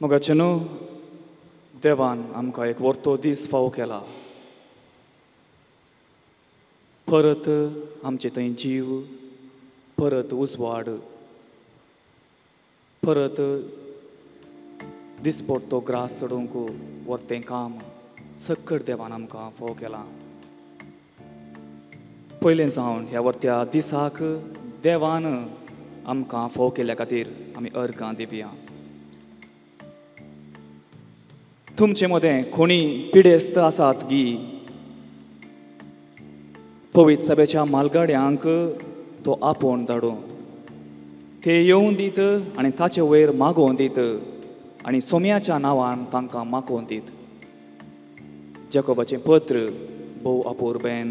मोगाचे न्हू देवान आमकां एक वर्तो दीस फावो केला. परत आमचे थंय जीव, परत उजवाड, परत दिसपट्टो ग्रास चडोवंक वर्तें काम सकट देवान आमकां फावो केलां. पयलें जावन ह्या वर्त्या दिसाक देवान आमकां फावो केल्या खातीर आमी अर्गां दिवया. तुमचे मदें कोणी पिडेस्त आसात गी, पवित्र सभेच्या मालगाड्यांक तो आपोवन धाडूं. ते येवन दीत आनी ताचे वयर मागोवन दीत आनी सोम्याच्या नांवान तांकां मागोवन दीत. जॅकोबाचें पत्र भोव अपुर्बेन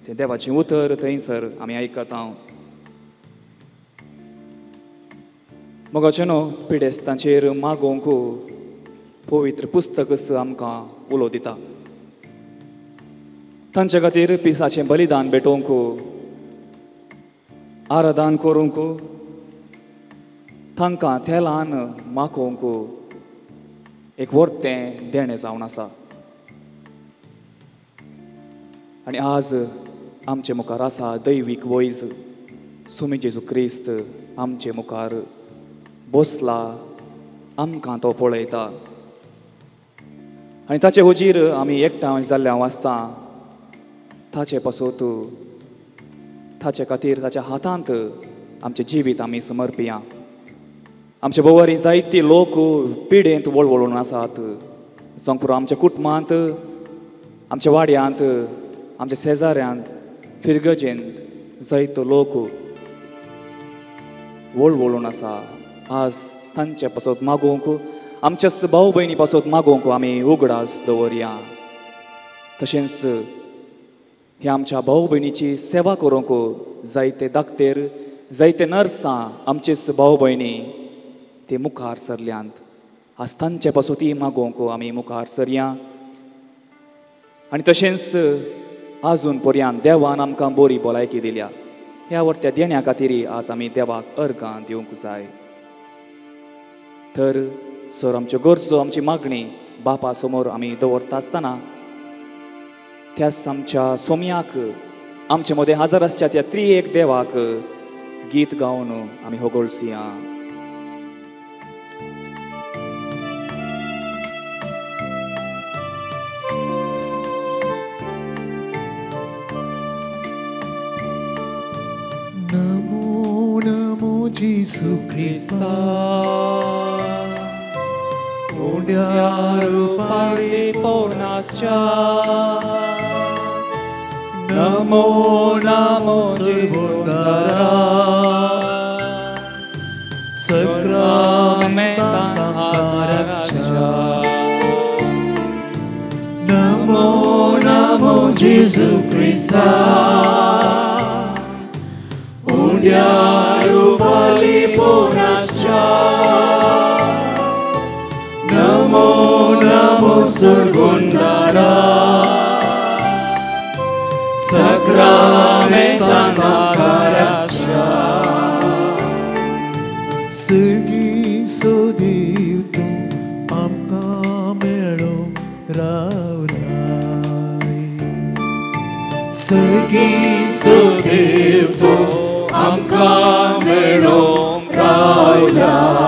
तें देवाचें उतर थंयसर आमी आयकता. मोगाचें न्हू पिडेस्तांचेर मागोवंक पवित्र पुस्तकच आमकां उलो दिता. तांचे खातीर पिसाचें बलिदान भेटोवंक, आराधन करूंक, तांकां तेलान माखोवंक एक वर्तें देणें जावन आसा. आनी आज आमचे मुखार आसा दैवीक वैज सुमी जेजू क्रिस्त आमचे मुखार बसला, आमकां तो पळयता. आनी ताचे हुजीर आमी एकठांय जाल्ल्या वाचता. ताचे पासत ताचे खातीर ताच्या हातांत आमचें जिवीत आमी समर्पिया. आमचे भोंवरी जायते लोक पिडेंत वळवळून आसात. जावं पुरो आमच्या कुटुंबांत, आमच्या वाड्यांत, आमच्या शेजाऱ्यांत, फिरगजेंत जायतो लोक वळवळून आसा. आज तांचे पासत मागोवंक, आमच्या भाव भयणी पासत मागोवंक आमी उगडास दवरया. तशेंच ह्या आमच्या भाव भयणीची सेवा करूंक जायते धाकटेर, जायते नर्सां, आमचेच भाव भयणी ते मुखार सरल्यांत. आज तांचे पासत मागोवंक आमी मुखार सरया. आनी तशेंच आजून पर्यंत देवान आमकां बरी भलायकी दिल्या. ह्या वर्त्या देण्या खातीर आज आमी देवाक अर्गां दिवंक जाय. तर सर आमच्यो गरजो, आमची मागणी बापा समोर आमी दवरता आसतना त्याच आमच्या सोम्याक, आमचे मदें हजर आसच्या त्या त्रिएक देवाक गीत गावन आमी होगळसिया. नमो नमो जेजू क्रिस्ता, उंड्यार पाळी पवनासच्या. नमो नमो सर्वोद्धारा, सक्रामेंतांच्या. नमो नमो जेजू क्रिस्ता, उंड्यार पाळी पवनासच्या. नमो नमो सर्वोद्धारा, सक्रामेंतांच्या. सगळी सोदीव तूं आमकां मेळोवंक रावलाय. सगळी सोदीव तूं आमकां मेळोवंक रावलाय.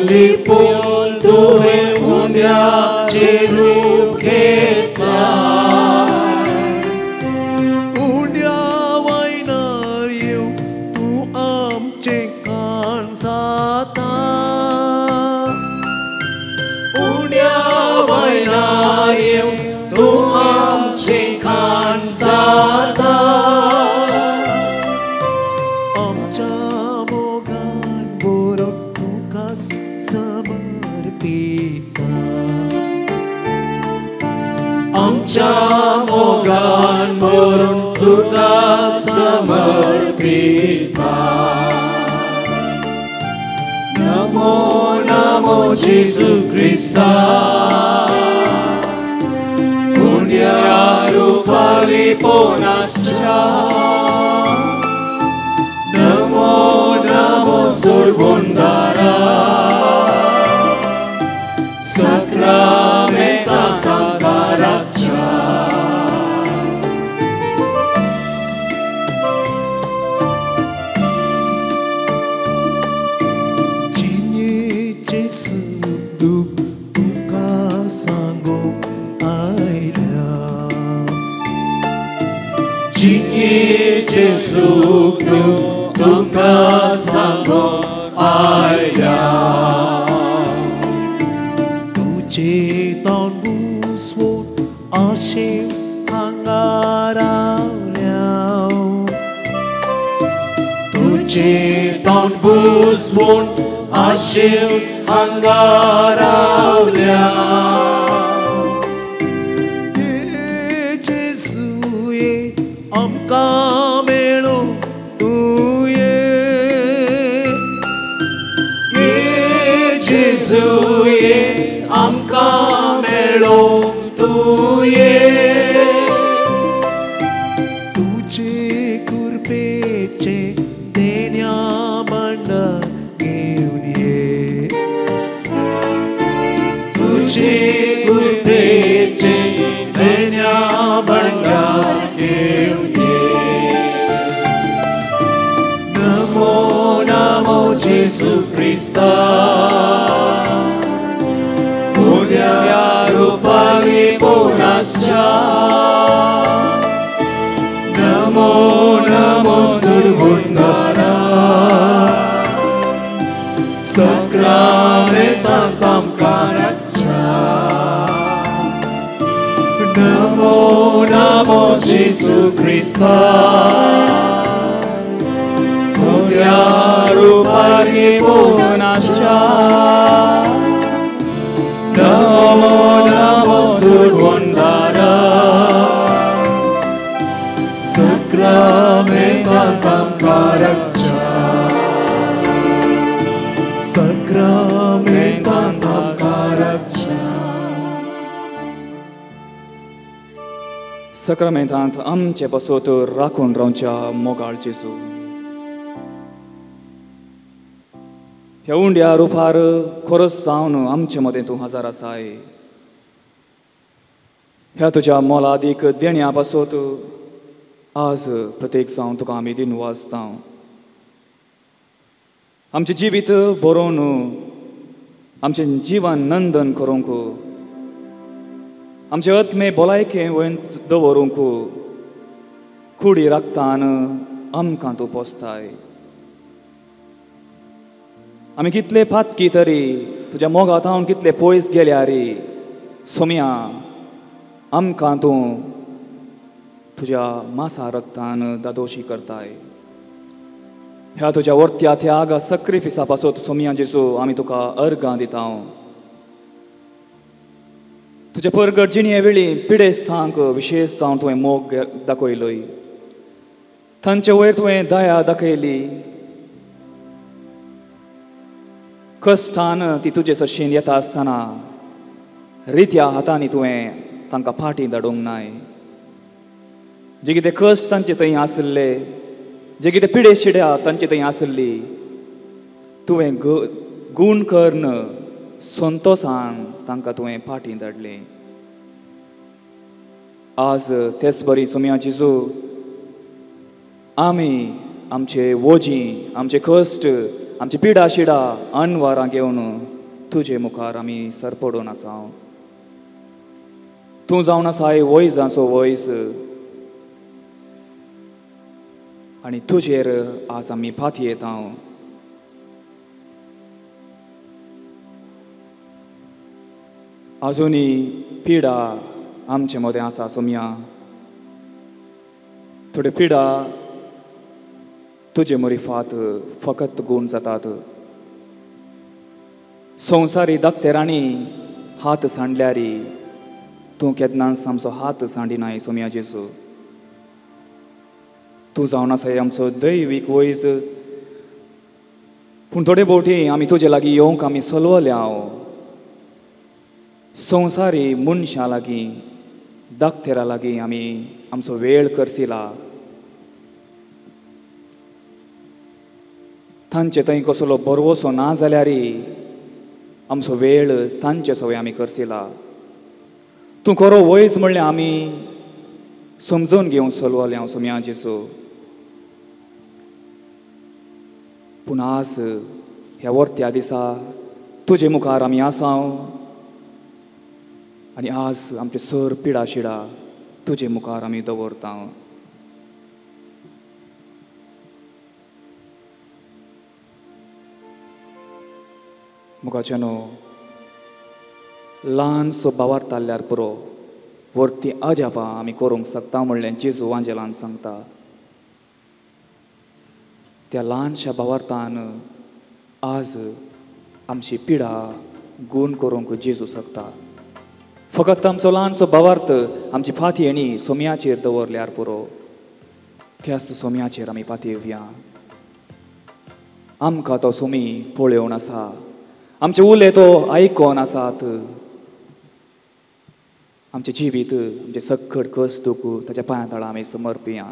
लिपोन तुवें उंड्याचें रूप घेतला. उंड्या वायनार येवं तूं आमचें कान जाता. उंड्या वायनार येवं तूं आमचें कान जाता. आमच्या मोगान भरून तुका समर्पिता. नमो नमो जेजू Crysta, Paliponascha Namo Namo Surgundara Sakramenta Tankaracha Jinye Jesu Duk Tuka Sango Aila Jinye Jesu Duk Tuka Sango Aila Tuche Ton Buswot Ashim Hangarao Tuche Ton Buswot Ashim Hangarao Jesu ye Amka Melo Tuye Jesu ye Amka Melo Tuye Tuche Kurpeche Denya Banda Geunye Tuche Kurpeche Denya Banda Geunye Namo Namo Jesu Christa Paliponascha Namo Namo Surgundara Sakramenta Tankaracha Namo Namo Jesu Christa Punyaru Paliponascha Namo Namo Surgundara Sakramenta Tankaracha Sakramenta Tankaracha Sacramentant amce pasotur rakun rauncha mogal Jesu. ह्या उंड्या रुपार खरोच जावन आमचे मदें तूं हजर आसाय ह्या तुज्या मोलादीक देण्या पासत आज प्रत्येक जावन तुका आमी दिन वाजता आमचें जिवीत बरोवन आमचें जिवन नंदन करूंक आमचे आत्मे भलायके वयर दवरूंक कुडी रक्तान आमकां तूं पोसताय आमी कितले फातकी तरी तुज्या मोगात हांव कितले पयस गेल्या रे सोम्या आमकां तूं तुज्या मासा रक्तान दादोशी करताय ह्या तुज्या वर्त्या त्याग सॅक्रिफिसा पासत सोम्या जेजू आमी तुका अर्गां दिता तुज्या परगडजिणे वेळी पिडेस्तांक विशेष जावन तुवें मोग दाखयलोय तांचे वयर तुवें दया दाखयली कश्टान ती तुजे सशीन येता आसतना रित्या हातांनी तुवें तांकां फाटीं धाडूंक नाय जे कितें कश्ट तांचे थंय आसले जे कितें पिडे शिड्या तांचे थंय आसली तुवें गूण कर्ण संतोशान तांकां तुवें फाटीं धाडलें आज तेच बरी सोम्या जेजू आमी आमचे वोजी आमचे कश्ट आमची पिडा शिडा अनवारां घेवन तुजे मुखार आमी सरपडून आसा तूं जावन आसाय वयजाचो वयस आनी तुजेर आज आमी फाती येता आजुनी पिडा आमचे मदें आसा सोम्या थोडी पिडा तुजे मोरिफात फकत गूण जातात संवसारी दाखतेरांनी हात सांडल्यारी तूं केन्नाच आमचो हात सांडिनाय सोम्या जेजू तूं जावन आसाय आमचो दैवीक वयज पूण थोडे फावटी आमी तुजे लागीं येवंक आमी सलवल्या संवसारी मनशां लागीं धाकटेरा लागीं आमी आमचो वेळ करसिला तांचे थंय कसलो बरवसो ना जाल्यारय आमचो वेळ तांचे सवय आमी करसिला तूं खरो वयस म्हणल्यार आमी समजून घेवंक चलवले हांव सोम्या जेसू पूण आज ह्या वर्त्या दिसा तुजे मुखार आमी आसाव आनी आज आमचे सर पिडा शिडा तुजे मुखार आमी दवरता मुखाच्यानो ल्हानसो बावारताल्यार पुरो वर्ती अजापा आमी करूंक शकता म्हणलें जेजू वांजेलान सांगता त्या ल्हानशा बावार्तान आज आमची पिडा गूण करूंक जेजू शकता फकत आमचो ल्हानसो बावार्थ आमची फातयेणी सोम्याचेर दवरल्यार पुरो त्याच सोम्याचेर आमी पातयेवया आमकां तो सोमी पळोवन आसा आमचे उले तो आयकोन आसात आमचे जिवीत आमचे सगळ कस दूख ताच्या पांया तळा आमी समर्पया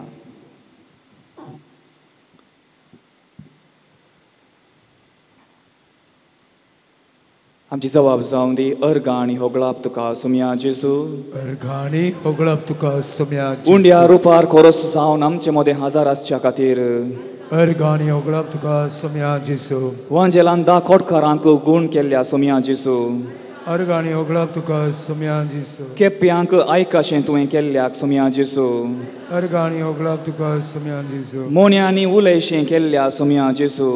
आमची जबाब जावन दी अर्गाणी होगळाप तुका सोम्या जेजू अर्गाणी होगळाप तुका सोम्या उंड्या रुपार खोरस जावन आमचे मदें हजर आसच्या खातीर अर्गाणी होगळाप तुका सोम्या जेजू वांजेलान दाखोडकारांक गूण केल्ल्या सोम्या जेजू अर्गाणी होगळाप तुका सोम्या जेजू केप्यांक आयकाशें तुवें केल्ल्याक सोम्या जेजू अर्गाणी होगळाप तुका सोम्या जेजू मोन्यांनी उलयशें केल्ल्या सोम्या जेजू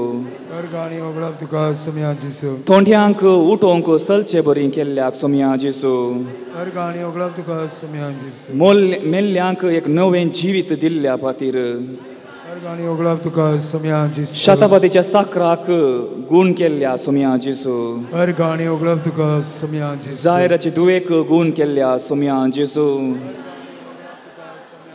अर्गाणी होगळाप तुका सोम्या जेजू थोंड्यांक उठोवंक सलचे बरी केल्ल्याक सोम्या जेजू अर्गाणी होगळाप तुका सोम्या जेजू मेल्ल्यांक एक नवें जिवीत दिल्ल्या खातीर अर्गाणी होगळाप तुका सोम्या जेजू शतापतीच्या साकराक गूण केल्ल्या सोम्या जेजू अर्गाणी होगळाप तुका सोम्या जेजू जायराचे दुवेक गूण केल्ल्या सोम्या जेजू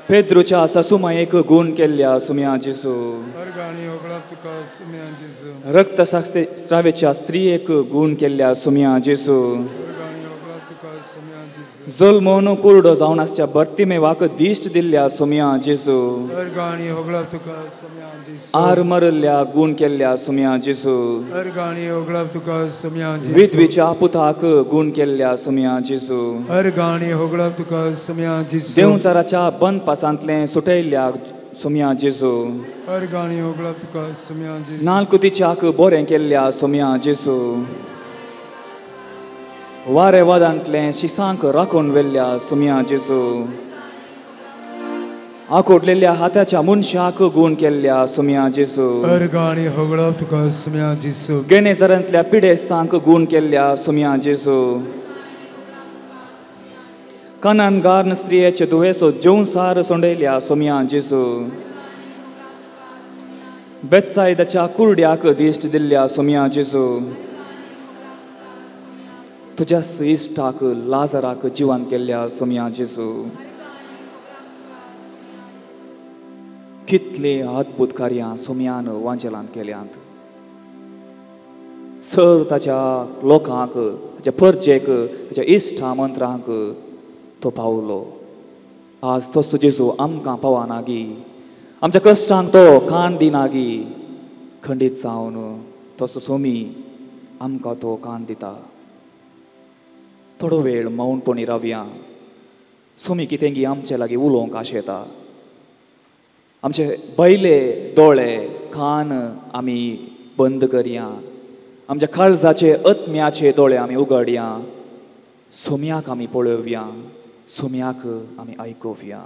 पेद्रूच्या सासूमायेक गूण केल्ल्या सोम्या जेजू अर्गाणी होगळाप तुका सोम्या जेजू रक्तस्रावेच्या स्त्रियेक गूण केल्ल्या सोम्या जेजू अर्गाणी होगळाप तुका सोम्या जेजू जल्मोन कुरडो जावन आसच्या बर्तिमेवाक दिश्ट दिल्ल्या सोम्या जेजू अर्गाणी होगळाप तुका सोम्या जेजू आर मरल्ल्या गूण केल्ल्या सोम्या जेजू अर्गाणी होगळाप तुका सोम्या जेजू विधवेच्या पुताक गूण केल्ल्या सोम्या जेजू अर्गाणी होगळाप तुका सोम्या जेजू देवचाराच्या बंद पासांतले सुटयल्ल्या सोम्या जेजू अर्गाणी होगळाप तुका सोम्या जेजू नालकुतीच्याक बरें केल्ल्या सोम्या जेजू वारे वादांतले शिसांक राखून व्हेल्ल्या सोम्या जेजू आकोटलेल्या हाताच्या मनशाक गूण केल्ल्या सोम्या जेजू अर्गाणी होगळाप तुका सोम्या जेजू गेनेसरांतल्या पिडेस्तांक गूण केल्ल्या सोम्या जेजू कनानगार स्त्रियेचे दुवेसो जेवसार सोंडयल्या सोम्या जेजू बेतसायदाच्या कुरड्याक दिश्ट दिल्ल्या सोम्या जेजू तुज्या इश्टाक लाजराक जिवंत केल्ल्या सोम्या जेजू कितले अद्भुत कार्यां सोम्यान वांजेलांत केल्यांत सर ताच्या लोकांक ताच्या परजेक ताच्या इश्टा मंत्रांक तो पावलो आज तोच जेजू आमकां पावनागी आमच्या कश्टांक तो कान दिनागी खंडीत जावन तसो सोमी आमकां तो कान दिता थोडो वेळ मौनपणी रावया सोमी कितेंगी आमचे लागीं उलोवंक आशेता आमचे बैले दोळे कान आमी बंद करया आमच्या काळजाचे आत्म्याचे दोळे आमी उगडया सोम्याक आमी पळोवया सोम्याक आमी आयकोवया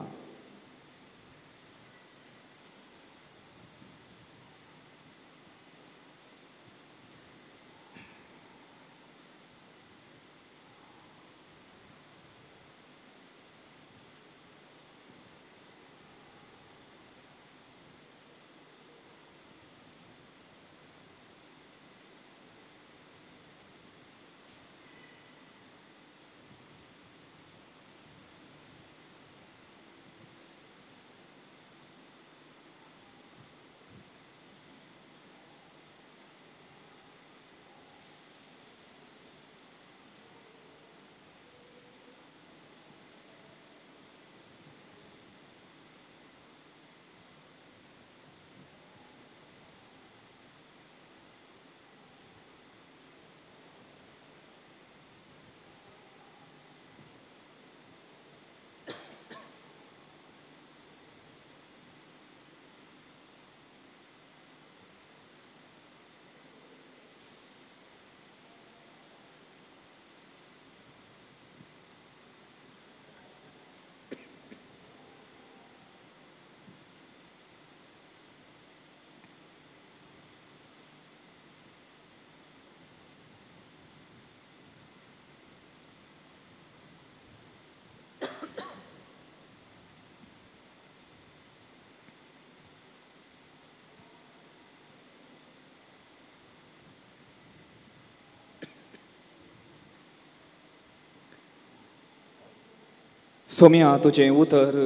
सोम्या तुजें उतर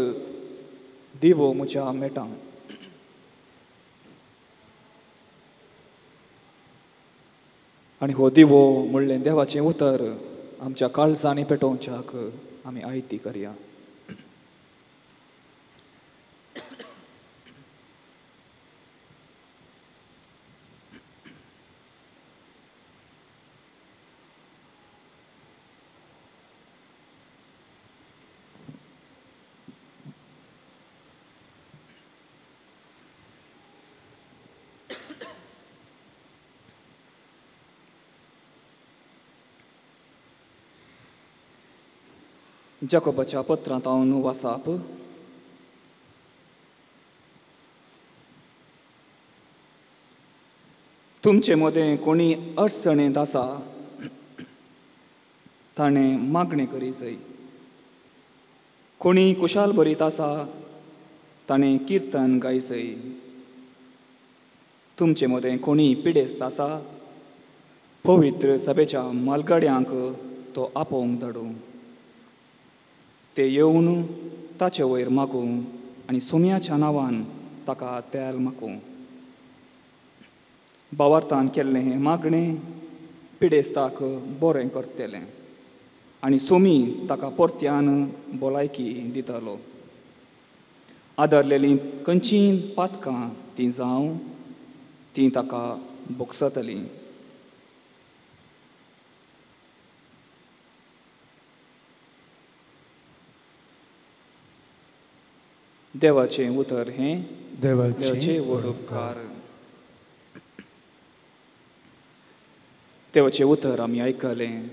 दिवो म्हज्या मेटां. आनी हो दिवो म्हणलें देवाचें उतर आमच्या काळजांनी पेटोवच्याक आमी आयती करया. जाकोबाच्या पत्रांत हांव वाचप. तुमचे मदें कोणी अडचणेंत आसा ताणें मागणें करी जाय. कोणी कुशाल बरीत आसा ताणें किर्तन गाय जाय. तुमचे मदें कोणी पिडेस्त आसा पवित्र सभेच्या मालगाड्यांक तो आपोवंक धाडूं. ते येवन ताचे वयर मागूं आनी सोम्याच्या नांवान ताका तेल मागूं. भावार्थान केल्लें हें मागणें पिडेस्ताक बरें करतलें आनी सोमी ताका परत्यान भलायकी दितलो. आदारलेलीं खंयचीं पातकां तीं जावं तीं ताका भोगसतलीं. देवाचें उतर हें देवाचे व्हड उपकार. देवाचें उतर आमी आयकलें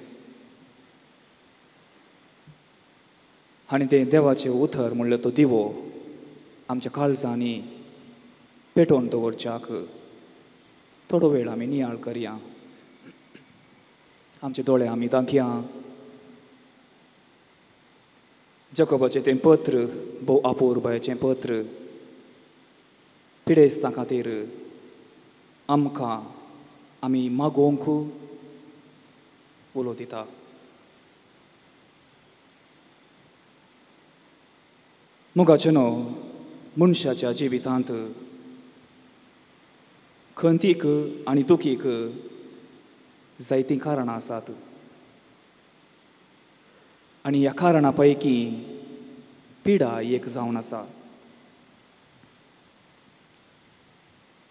आनी तें देवाचें उतर म्हणल्यार तो दिवो आमच्या काळजांनी पेटोवन दवरच्याक थोडो वेळ आमी नियाळ करया. आमचे दोळे आमी धांकया. जाकोबाचें तें पत्र भोव अपुर्बायेचें पत्र पिडेस्तां खातीर आमकां आमी मागोवंक उलो दिता. मोगाचें न्हू मनशाच्या जिवितांत खंतीक आनी दुखीक जायतीं कारणां आसात आनी ह्या कारणां पैकी पिडा एक जावन आसा.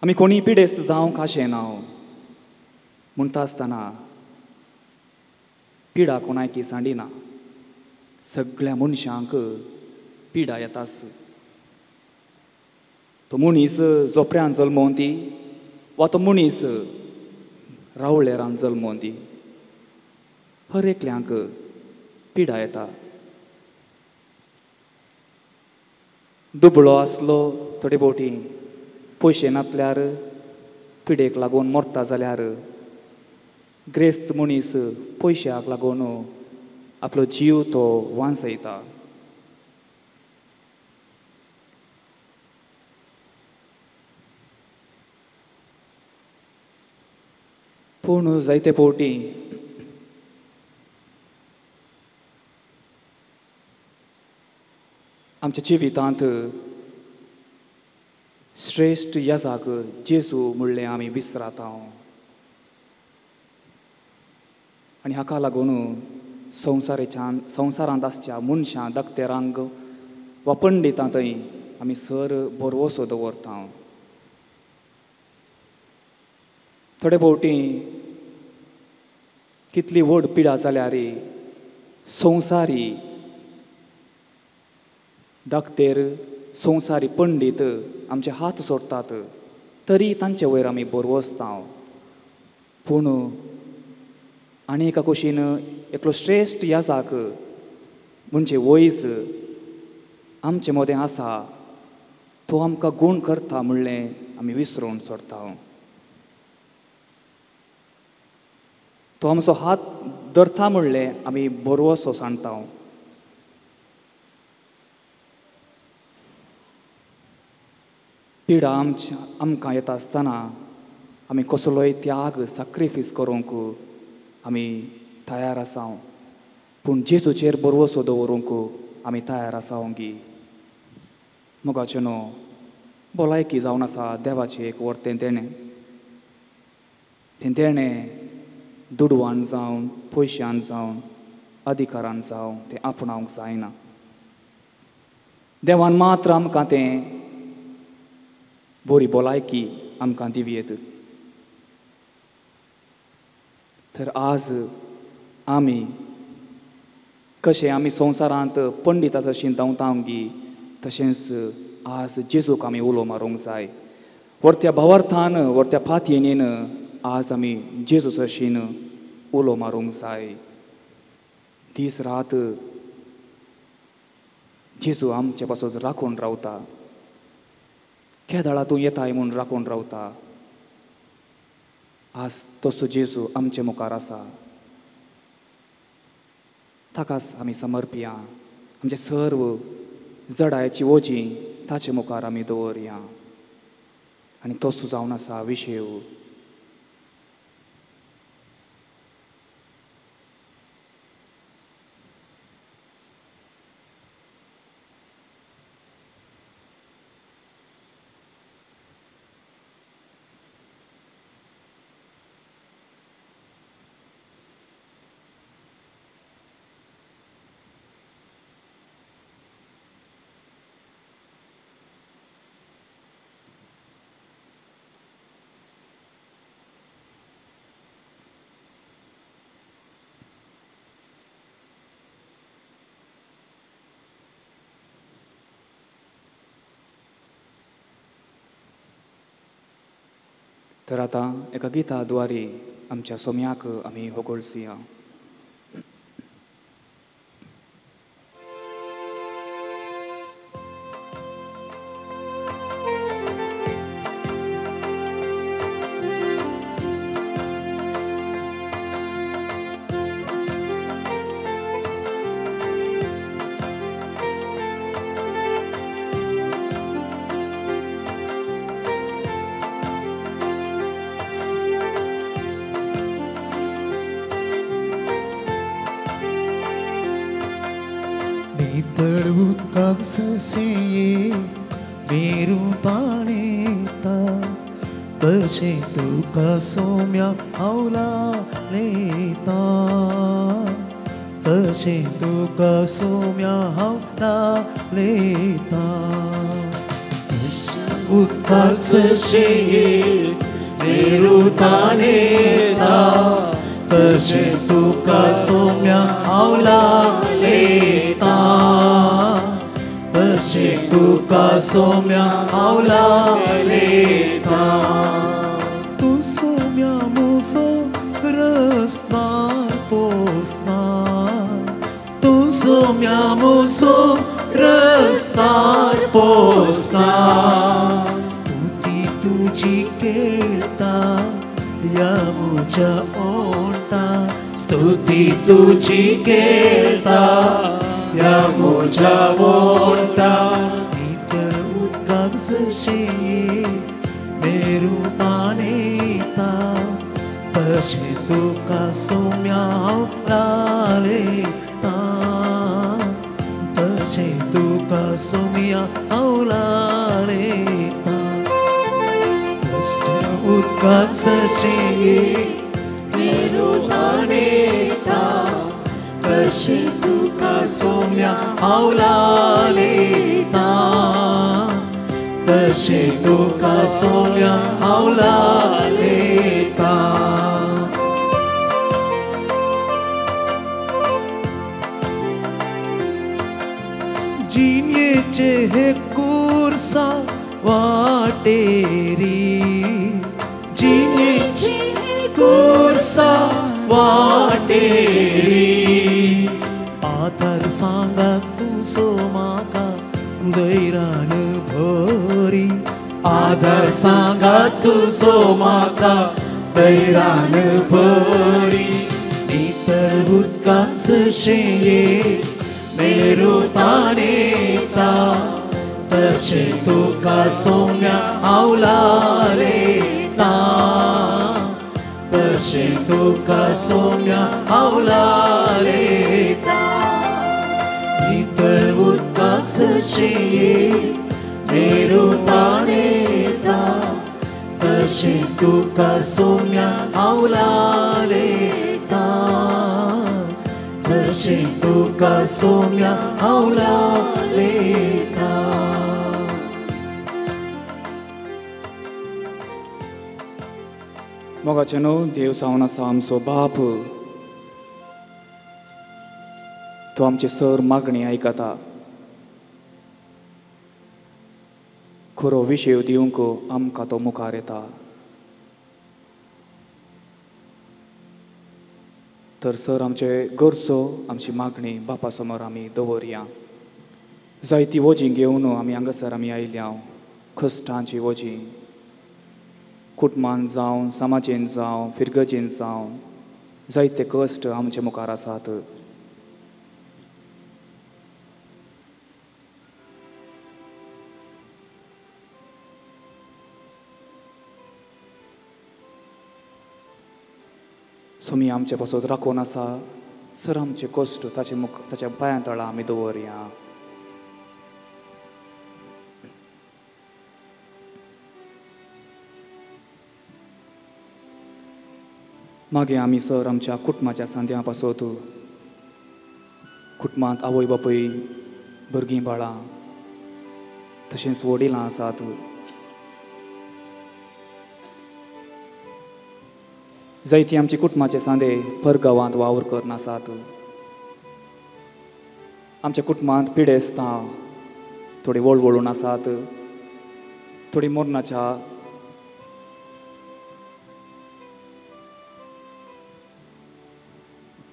आमी कोणी पिडेस्त जावंक अशें ना म्हणटा आसतना पिडा कोणायकी सांडिना. सगळ्या मनशांक पिडा येताच. तो मनीस जोपऱ्यान जल्मोवन दी वा तो मनीस रावळेरान जल्मोवन दी हर एकल्यांक पिडा येता. दुबळो आसलो थोडे बोटी पयशे नासल्यार पिडेक लागून मरता जाल्यार ग्रेस्त मनीस पयशाक लागून आपलो जीव तो वांसयता. पूण जायते फावटी आमच्या जिवितांत श्रेश्ठ येसाक जेजू म्हणलें आमी विसराता. आनी हाका लागून संवसारांत आसच्या मनशां दाखतेरांक वा पंडितां थंय आमी सर भरवोसो दवरता. थोडे फावटी कितली व्हड पिडा जाल्यार संवसारी दाखतेर संवसारी पंडीत आमचे हात सोडटात तरी तांचे वयर आमी बरवसता. पूण आनी एका कुशीन एकलो श्रेश्ठ याजाक म्हणजे वयस आमचे मदें आसा तो आमकां गूण करता म्हणलें आमी विसरून सोडटा. तो आमचो हात धरता म्हणलें आमी बरवसो सांडटा. पिडा आमकां येता आसतना आमी कसलोय त्याग सॅक्रिफीस करूंक आमी तयार आसा. पूण जेजूचेर बरवसो दवरूंक आमी तयार आसावंगी मोगाचे न्हू भलायकी जावन आसा देवाचें एक वर्तें तेणें दुडवान जावन पयशान जावन अधिकारान जावन तें आपणावंक जायना देवान मात्र आमकां तें बरी भलायकी आमकां दिवयेत तर आज आमी कशें आमी संवसारांत पंडीत आसा शिंतावतांगी तशेंच आज जेजूक आमी उलो मारूंक जाय वर्त्या भावार्थान वर्त्या फातयेन आज आमी जेजूस अशीन उलो मारूंक जाय दीस रात जेजू आमचे पासून राखून रावता केदाळा तूं येताय म्हूण राखून रावता आज तसो जेजू आमचे मुखार आसा ताकाच आमी समर्पिया आमचे सर्व जडायची ओजी ताचे मुखार आमी दवरया आनी तसो जावन आसा विशय तर आतां एका गिता द्वारे आमच्या सोम्याक आमी होगोळसिया मेरू ताणेता तशें तुका सोम्या हावला लेता तशें तुका सोम्या हावला लेता उदकाक सशें मेरू ताणेता तशें तुका सोम्या हावला लेता तशें तुका सोम्या हावला लेता तूं सोम्या मोसो रस्तार पोसणार तूं सोम्या मोसो रस्तार पोसणार स्तुती तुजी केळटा या म्हज्या ओंटा स्तुती तुजी केळटा या मोजा वोंटा नितळ उदकाक जशें मेरू ताणेता तशें तुका सोम्या हावला लेता तशें तुका सोम्या हावला लेता तशें उदकाक जशें मेरू ताणेता तशें तुका सोम्या हावला लेता तशें तुका सोम्या हावला लेता जिणेचे हे कुर्सा वाटेरी जिणेचे कुर्सा वाटेरी आधार सांगा तुजो म्हाका दैरान भरी आधार सांगा तुजो म्हाका दैरान भरी नितळ उदकाक जशें मेरू ताणेता तशें तुका सोम्या हावला लेता तशें तुका सोम्या हावला लेता नितळ तशें मेरुपानेता तशें तुका सोम्या आवलालेता तशें तुका सोम्या आवलालेता मोगाचे न्हू देव जावन आसा आमचो बाप तो आमची सर मागणी आयकता खरो विशय दिवंक आमकां तो मुखार येता तर सर आमचे गरजो आमची मागणी बापा समोर आमी दवरया जायती वोजी घेवन आमी हांगासर आमी आयल्या कश्टांची वोजी कुटुंबान जावं समाजेन जावं फिरगजेन जावं जायते कश्ट आमचे मुखार आसात सोमी आमचे पासून राखून आसा सर आमचे कश्ट ताच्या पांया तळा आमी दवरया मागीर आमी सर आमच्या कुटुंबाच्या सांद्या पासून कुटुंबांत आवय बापूय भुरगीं बाळां तशेंच वडिलां आसात जायती आमची कुटुंबाचे सांदे परगांवांत वावर करना आसात आमच्या कुटुंबांत पिडेस्तां थोडी वळवळून आसात थोडी मरणाच्या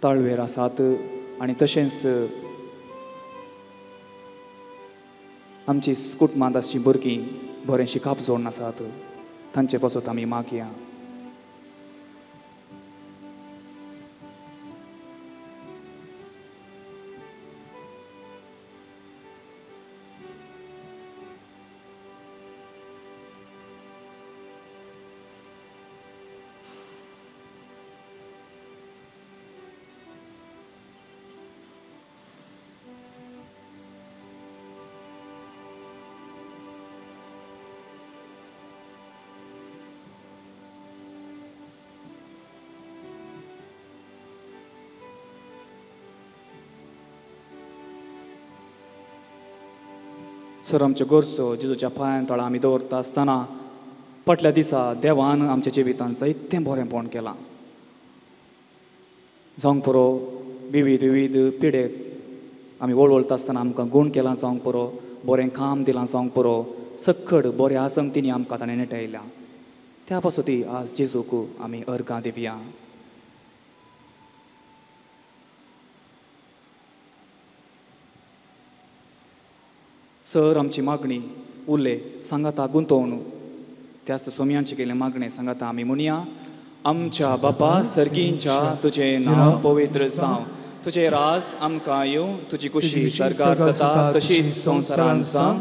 ताळवेर आसात आनी तशेंच आमची कुटुंबांत आसची भुरगीं बरें शिकाप जोडून आसात तांचे पासून आमी मागया सर आमच्यो गरजो जेजूच्या पांया तळा आमी दवरता आसतना फाटल्या दिसा देवान आमच्या जिवितांत जायतें बरेंपण केलां जावंक पुरो विविध पिडे आमी वळवळटा आसतना आमकां गूण केलां जावंक पुरो बरें काम दिलां जावंक पुरो सक्कड बऱ्या संगतींनी आमकां ताणें नेटयल्या त्या पासून ती आज जेजूक आमी अर्गां दिवया सर आमची मागणी उरले सांगाता गुंतवून त्याच सोमयांची केले मागणे सांगाता आमी म्हणया आमच्या बापा सर्गींच्या तुझे नांव पवित्र जावं तुझे राज आमकां येवं तुजी कुशी सरकार जाता तशीच संवसारांत जावं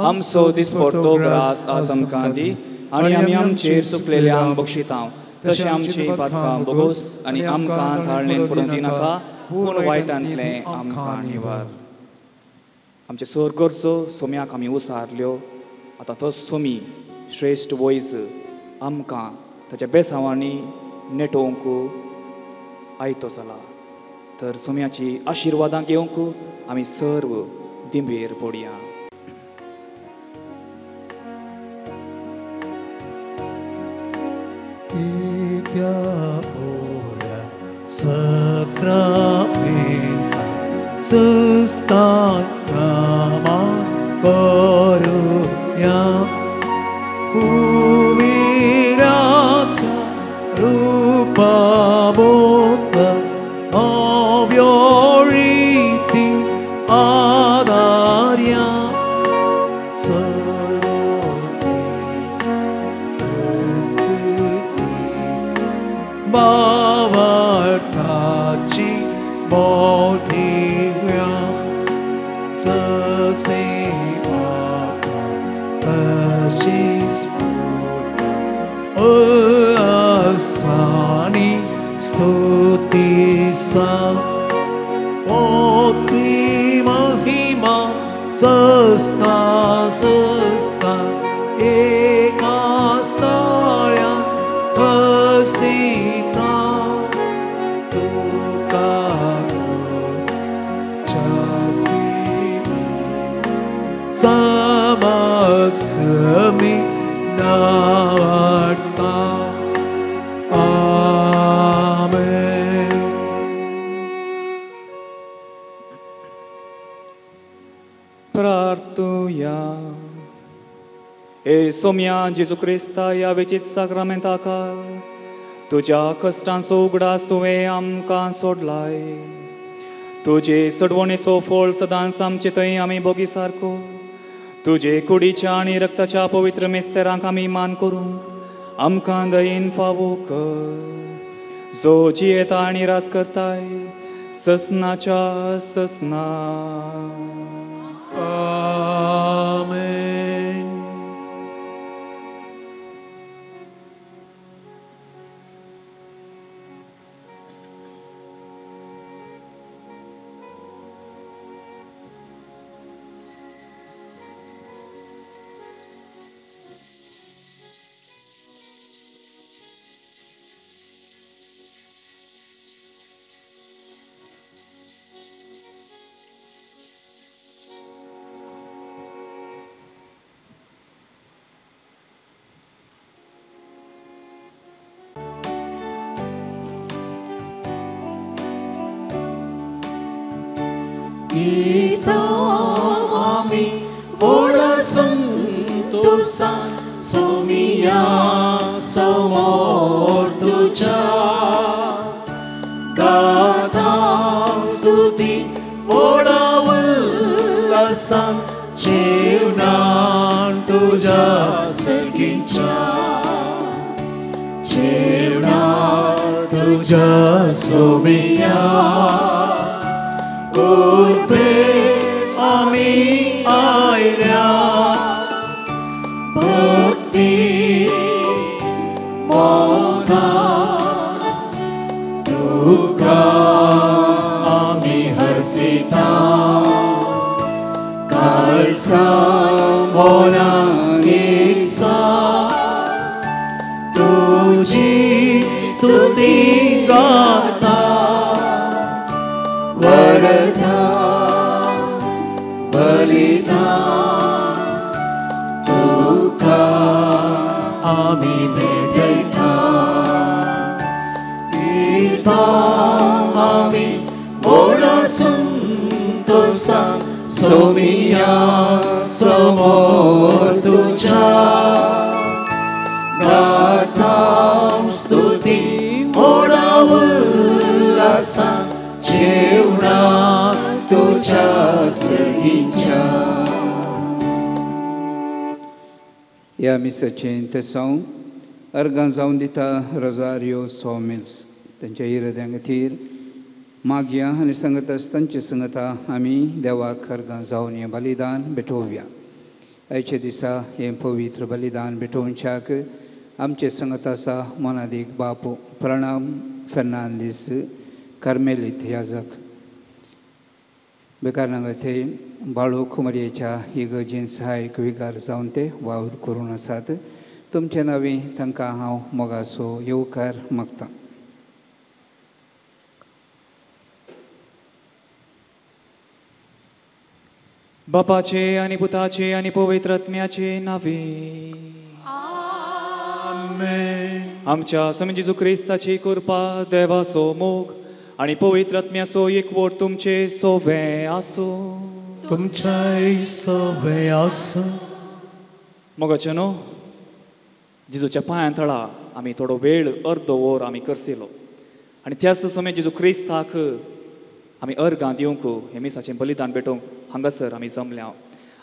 आमचो दिसपडटो ग्रास आज आमकां दी आनी आमी आमचेर चुकलेल्यांक बक्षितां तशें आमची पातकां बोगोस आनी आमकां थाळणेन पडूंक दिनाका पूण वायटांतलें आमकां निवार आमचे सर गरजो सोम्याक आमी उसारल्यो आतां तो सोमी श्रेश्ठ वैज आमकां ताच्या बेसांवांनी नेटोवंक आयतो जाला तर सोम्याची आशिर्वादां घेवंक आमी सर्व दिंबेर पडया Sustama koruya puvirata rupa bota avyariti adarya sarvati estutis bavartachi bodhi Asani stutisa Oti mahima सस्ता सस्ता एकाच तळ्यात हसिता तुका समसमी नावाडता आमेन. प्रार्थुया. ए सोम्या जेजू क्रिस्ता या वेचीत साक्रामेंताका तुझ्या कश्टांचो उगडास तुवें आमकां सोडलाय. तुजे सडवणेचो फळ सदांच आमचे थंय आमी बोगी सारको तुजे कुडीच्या आनी रक्ताच्या पवित्र मेस्तेरांक आमी मान करूंक आमकां दयेन फावो कर. जो जियेता आनी राज करताय ससनाच्या ससना. आमेन. गीता आमी बोला संतोषा सोमिया समोर तुझ्या गाता स्तुती ओढावलसा जेवणान तुझ्या सगळींच्या जेवणान तुझ्या सोमिया उर्बे आमी आयल्या भक्ती मोना तुका आमी हरसिता कालसा मोना एकसा तुझी स्तुती गाता वरदा बलिदान तुका आमी भेटयता. गीता आमी बोला संतोषा सोमिया समोर तुझ्या गाता स्तुती ओढावलसा जेवणा तुझ्या सगळींच्या. ह्या मिसाचें तेसांव अर्गां जावन दिता रोजारियो सॉमिल्स तांच्या इराद्यां खातीर मागया आनी सांगता तांचे सांगता आमी देवाक अर्गां जावन हें बलिदान भेटोवया. आयच्या दिसा हें पवित्र बलिदान भेटोवच्याक आमचे सांगता आसा मोनादीक बापू प्रणाम फेर्नांदीस कार्मेलीत याजक बेकारनांगा थंय बाळू कुमारयेच्या इगर्जेन सहायक विगार जावन ते वावर करून आसात. तुमचे नांवी तांकां हांव मोगाचो येवकार मागतां. बापाचे आनी पुताचे आनी पवित्र आत्म्याचे नांवे आमच्या स्वामी जेजू क्रिस्ताची कृपा देवाचो मोग आनी पवित्र आत्म्याचो एकवट तुमचे सोबे आसूं. तुमचे सोबे आसूं. मोगाचे न्हू जेजूच्या पांयां थळा आमी थोडो वेळ अर्द वर आमी करसिलो आनी त्याच स्वामी जेजू क्रिस्ताक आमी अर्गां दिवंक हे मिसाचें बलिदान भेटोवंक हांगासर आमी जमल्या.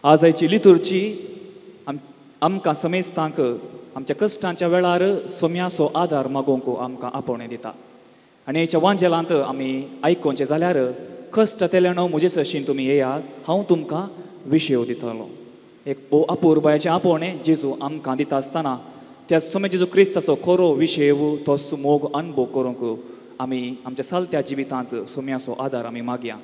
आज आयची लितुर्ची आमकां समेस्तांक आमच्या कश्टांच्या वेळार सोम्याचो आदार मागोवंक आमकां आपोवणें दिता. आनी हेच्या वांजेलांत आमी आयकोवचें जाल्यार कश्ट तेल्यानो म्हजे सशीन तुमी येयात हांव तुमकां विशय दितलो. एक अपुर्बायेचें आपोवणें जेजू आमकां दिता आसतना त्या सोम्या जेजू क्रिस्ताचो खरो विशय तो मोग अनुभव करूंक आमी आमच्या चलत्या जिवितांत सोम्याचो आदार आमी मागया.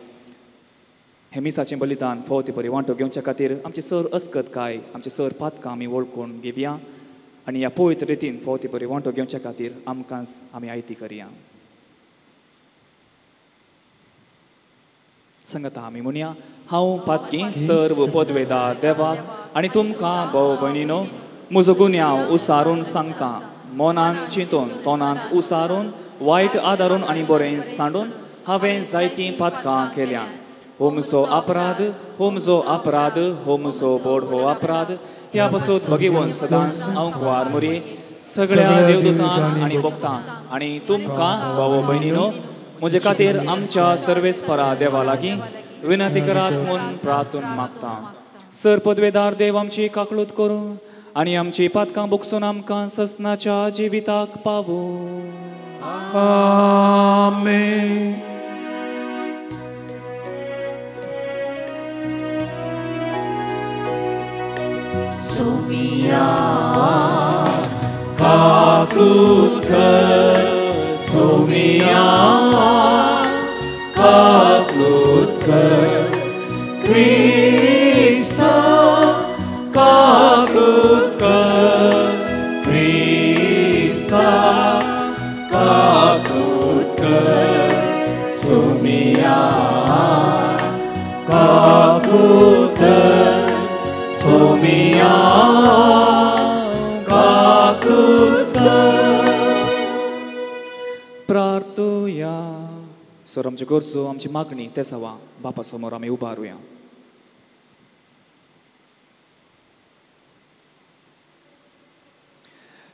हे मिसाचें बलिदान फावती बरी वांटो घेवच्या खातीर आमची सर अस्कत काय आमची सर पातकां आमी वळखून घेवया आनी ह्या पवित्र रितीन फावती बरी वांटो घेवच्या खातीर आमकांच आमी आयती करया. सांगता आमी म्हणया, हांव पातकी सर्व पदवेदार देवाक आनी तुमकां भाव भयणीनो म्हजो गुन्यांव उसारून सांगता. मनांत चिंतून तोंडांत उसारून वायट आदारून आनी बरें सांडून हांवें जायतीं पातकां केल्यां. हो म्हजो अपराध, हो म्हजो अपराध, हो म्हजो बोड हो अपराध. ह्या पासून भगिवन सदांच हांव कुवार मरी सगळ्या देवदूतांक आनी भक्तांक आनी तुमकां भाव भयणीनो म्हजे खातीर आमच्या सर्वेस्परा देवा लागीं विनंती करात म्हूण प्रार्थून मागता. सर पदवेदार देव आमची काकळूत करूं आनी आमची पातकां बुकसून आमकां ससनाच्या जिविताक पावूं. आमेन. सोमिया काकूत कर, सोमिया काकूत कर, क्रिस्ता काकूत कर, क्रिस्ता काकूत कर, सोमिया काकूत कर, सोमिया काकूत कर. प्रार्थुया. सर आमचे गरजो आमची मागणी ते सवा बापा समोर आमी उबारुया.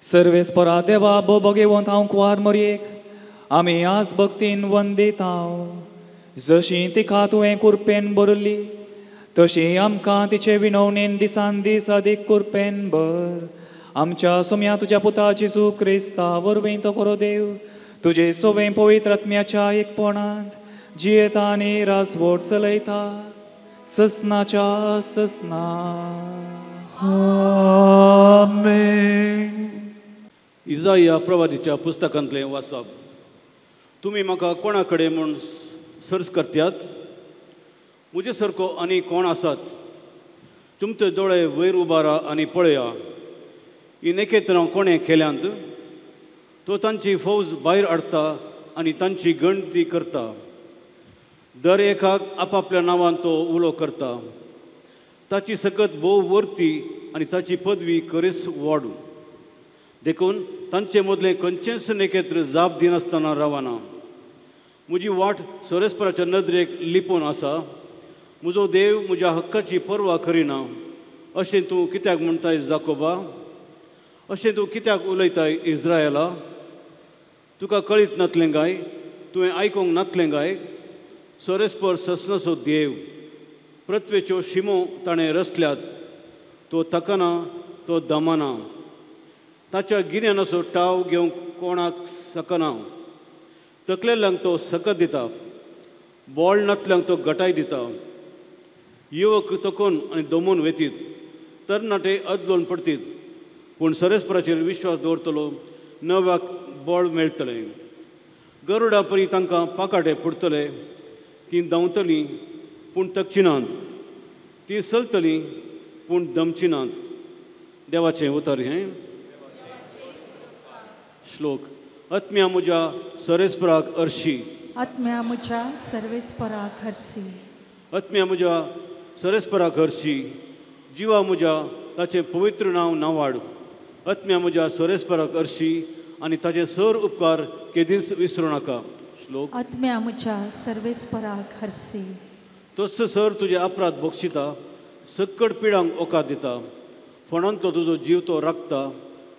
सर्वेस्परा देवा बोबो घेवन हांव कुवार मरयेक आमी आज भक्तीन वंदिता. जशी तिका तुवें कुरपेन बरली तशी आमकां तिचे विनवणेन दिसान दीस अदीक कुरपेन भर. आमच्या सोम्या तुज्या पुता जेजू क्रिस्ता वरवीं तो करो देव तुजे सोवें पवित्र आत्म्याच्या एकपणांत जियेता आनी राजवट चलयता ससनाच्या ससना. आमेन. इजाया प्रवादीच्या पुस्तकांतलें वाचप. तुमी म्हाका कोणा कडेन म्हूण सर्च करतात? म्हजे सारको आनी कोण आसात? तुमचे दोळे वयर उबारा आनी पळया. ही नेकेत्रां कोणें केल्यांत? तो तांची फौज भायर हाडटा आनी तांची गणती करता. दर एकाक आपापल्या नांवान तो उलो करता. ताची सकत भोव वर्ती आनी ताची पदवी खरेच व्हड. देखून तांचे मदलें खंयचेंच नेकेत्र जाप दिनासतना रावना. म्हजी वाट सोरेस्पराच्या नदरेक लिपून आसा. म्हजो देव म्हज्या हक्काची पर्वा करिना. अशें तूं कित्याक म्हणटाय जाकोबा? अशें तूं कित्याक उलयताय इज्रायला? तुका कळीत नातलें काय? तुवें आयकूंक नातलें काय? सोरेस्पर ससनाचो देव. पृथ्वेच्यो शिमो ताणें रचल्यात. तो थकना, तो दमना. ताच्या गिन्यानाचो टाव घेवंक कोणाक सकना. तकलेल्यांक तो सकत दिता. बोळ नातल्यांक तो गटाय दिता. युवक तकोन आनी दमून वेतीत. तरणाटे अदलोन पडटीत. पूण सोरेस्पराचेर विश्वास दवरतलो नव्याक बोळ मेळटलें. गरुडा परी तांकां पाकाटे पुडटले. तीं धांवतलीं पूण थकचिनात. तीं चलतलीं पूण दमचिनात. देवाचें उतर हें. श्लोक. आत्म्या म्हज्या सोरेस्पराक हरशी. आत्म्या म्हज्या सर्वेस्पराक हरशी. आत्म्या म्हज्या सोरेस्पराक हरशी. जिवा म्हज्या ताचें पवित्र नांव नावाड. आत्म्या म्हज्या सोरेस्पराक हरशी आनी ताचे सर उपकार केदींच विसरूं नाका. श्लोक. आत्म्या म्हज्या सर्वेस्पराक हरशी. तोच सर तुजे अपराध बक्षिता. सक्कड पिडांक ओकार दिता. फणांतलो तुजो जीव तो राखता.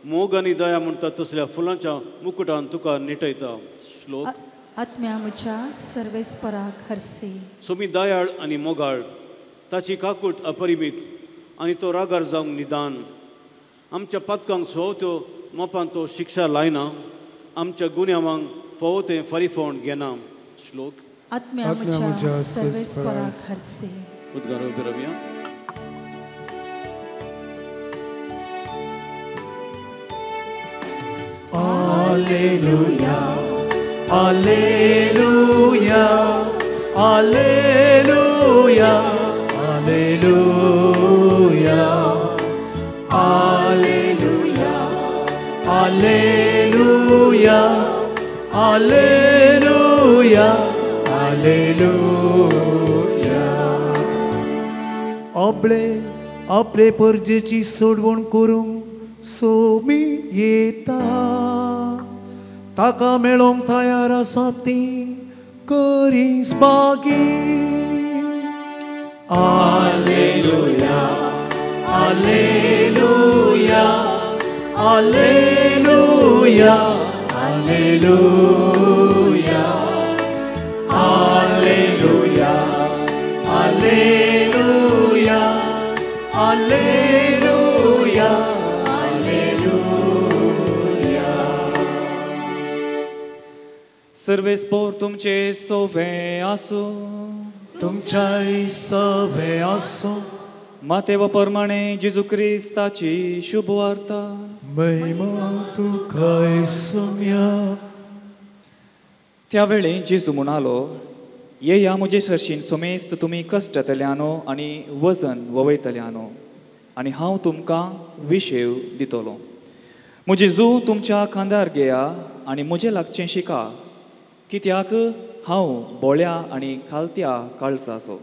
मोग आनी दया म्हणटा तसल्या फुलांच्या मुकुटान तुका निटयता. श्लोक. आत्म्या म्हज्या सर्वेस्पराक हरशी. सोमी दयाळ आनी मोगाळ. ताची काकूट अपरिमीत आनी तो रागार जावंक निदान. आमच्या पातकांक फोव त्यो मोपान तो शिक्षा लायना. आमच्या गुन्यांवांक फोव तें फारीफोंड घेना. श्लोक. आत्म्या म्हज्या सर्वेस्पराक हरशी. उद्गार उबे रावया. Alleluia, Alleluia, Alleluia, Alleluia, Alleluia, Alleluia, Alleluia, Alleluia. आपले परजेची सोडवण करूंक सोमी येता, ताका मेळोंक तयार आसा ती करीस बागी. Alleluia, Alleluia, Alleluia, Alleluia, Alleluia, Alleluia, Alleluia, Alleluia. सर्वेस्पोर तुमचे सोवे आसो, तुमच्याय सवे आसो. मातेव प्रमाणे जेजू क्रिस्ताची शुभ वार्ता. महिमा तुकाय सम्या. त्यावेळी जेजू म्हणालो, येया मुझे सरशीन सोमेस्त तुम्ही कश्टतल्यानो आनी वजन ववयतल्यानो, आनी हांव तुमकां विशेव दितलो. म्हजी जू तुमच्या खांदार घेया आनी म्हजे लागचें शिका, कित्याक हांव बोळ्या आनी खालत्या काळजाचो,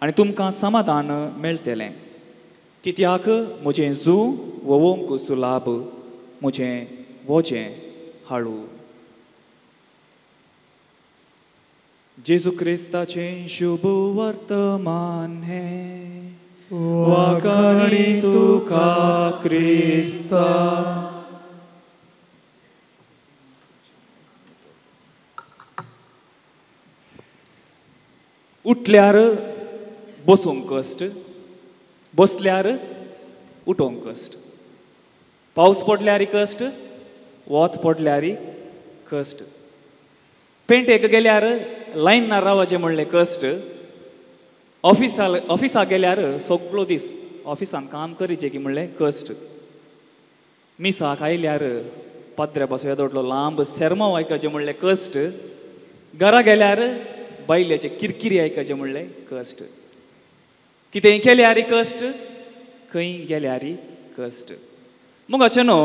आनी तुमकां समाधान मेळटलें. कित्याक म्हजें जू वोवंक सुलाभ, म्हजें वोजें हाळू. जेजू क्रिस्ताचें शुभ वर्तमान हे वाकणी तुका क्रिस्ता. उठल्यार बसूंक कश्ट, बसल्यार उठोंक कश्ट. पावस पडल्यार कश्ट, वत पडल्यार कश्ट. पेंटेक गेल्यार लायनार रावचें म्हणलें कश्ट. ऑफिसाक गेल्यार सगळो दीस ऑफिसान काम करीचें की म्हणलें कश्ट. मिसाक आयल्यार पत्र्या पासून येदोटलो लांब सेर्मांव आयकचें म्हणलें कश्ट. घरा गेल्यार बायलेचे किरकिरी आयकचें म्हणलें कश्ट. कितेंय केल्यार कश्ट, खंय गेल्यार कश्ट. मुगाचें न्हू,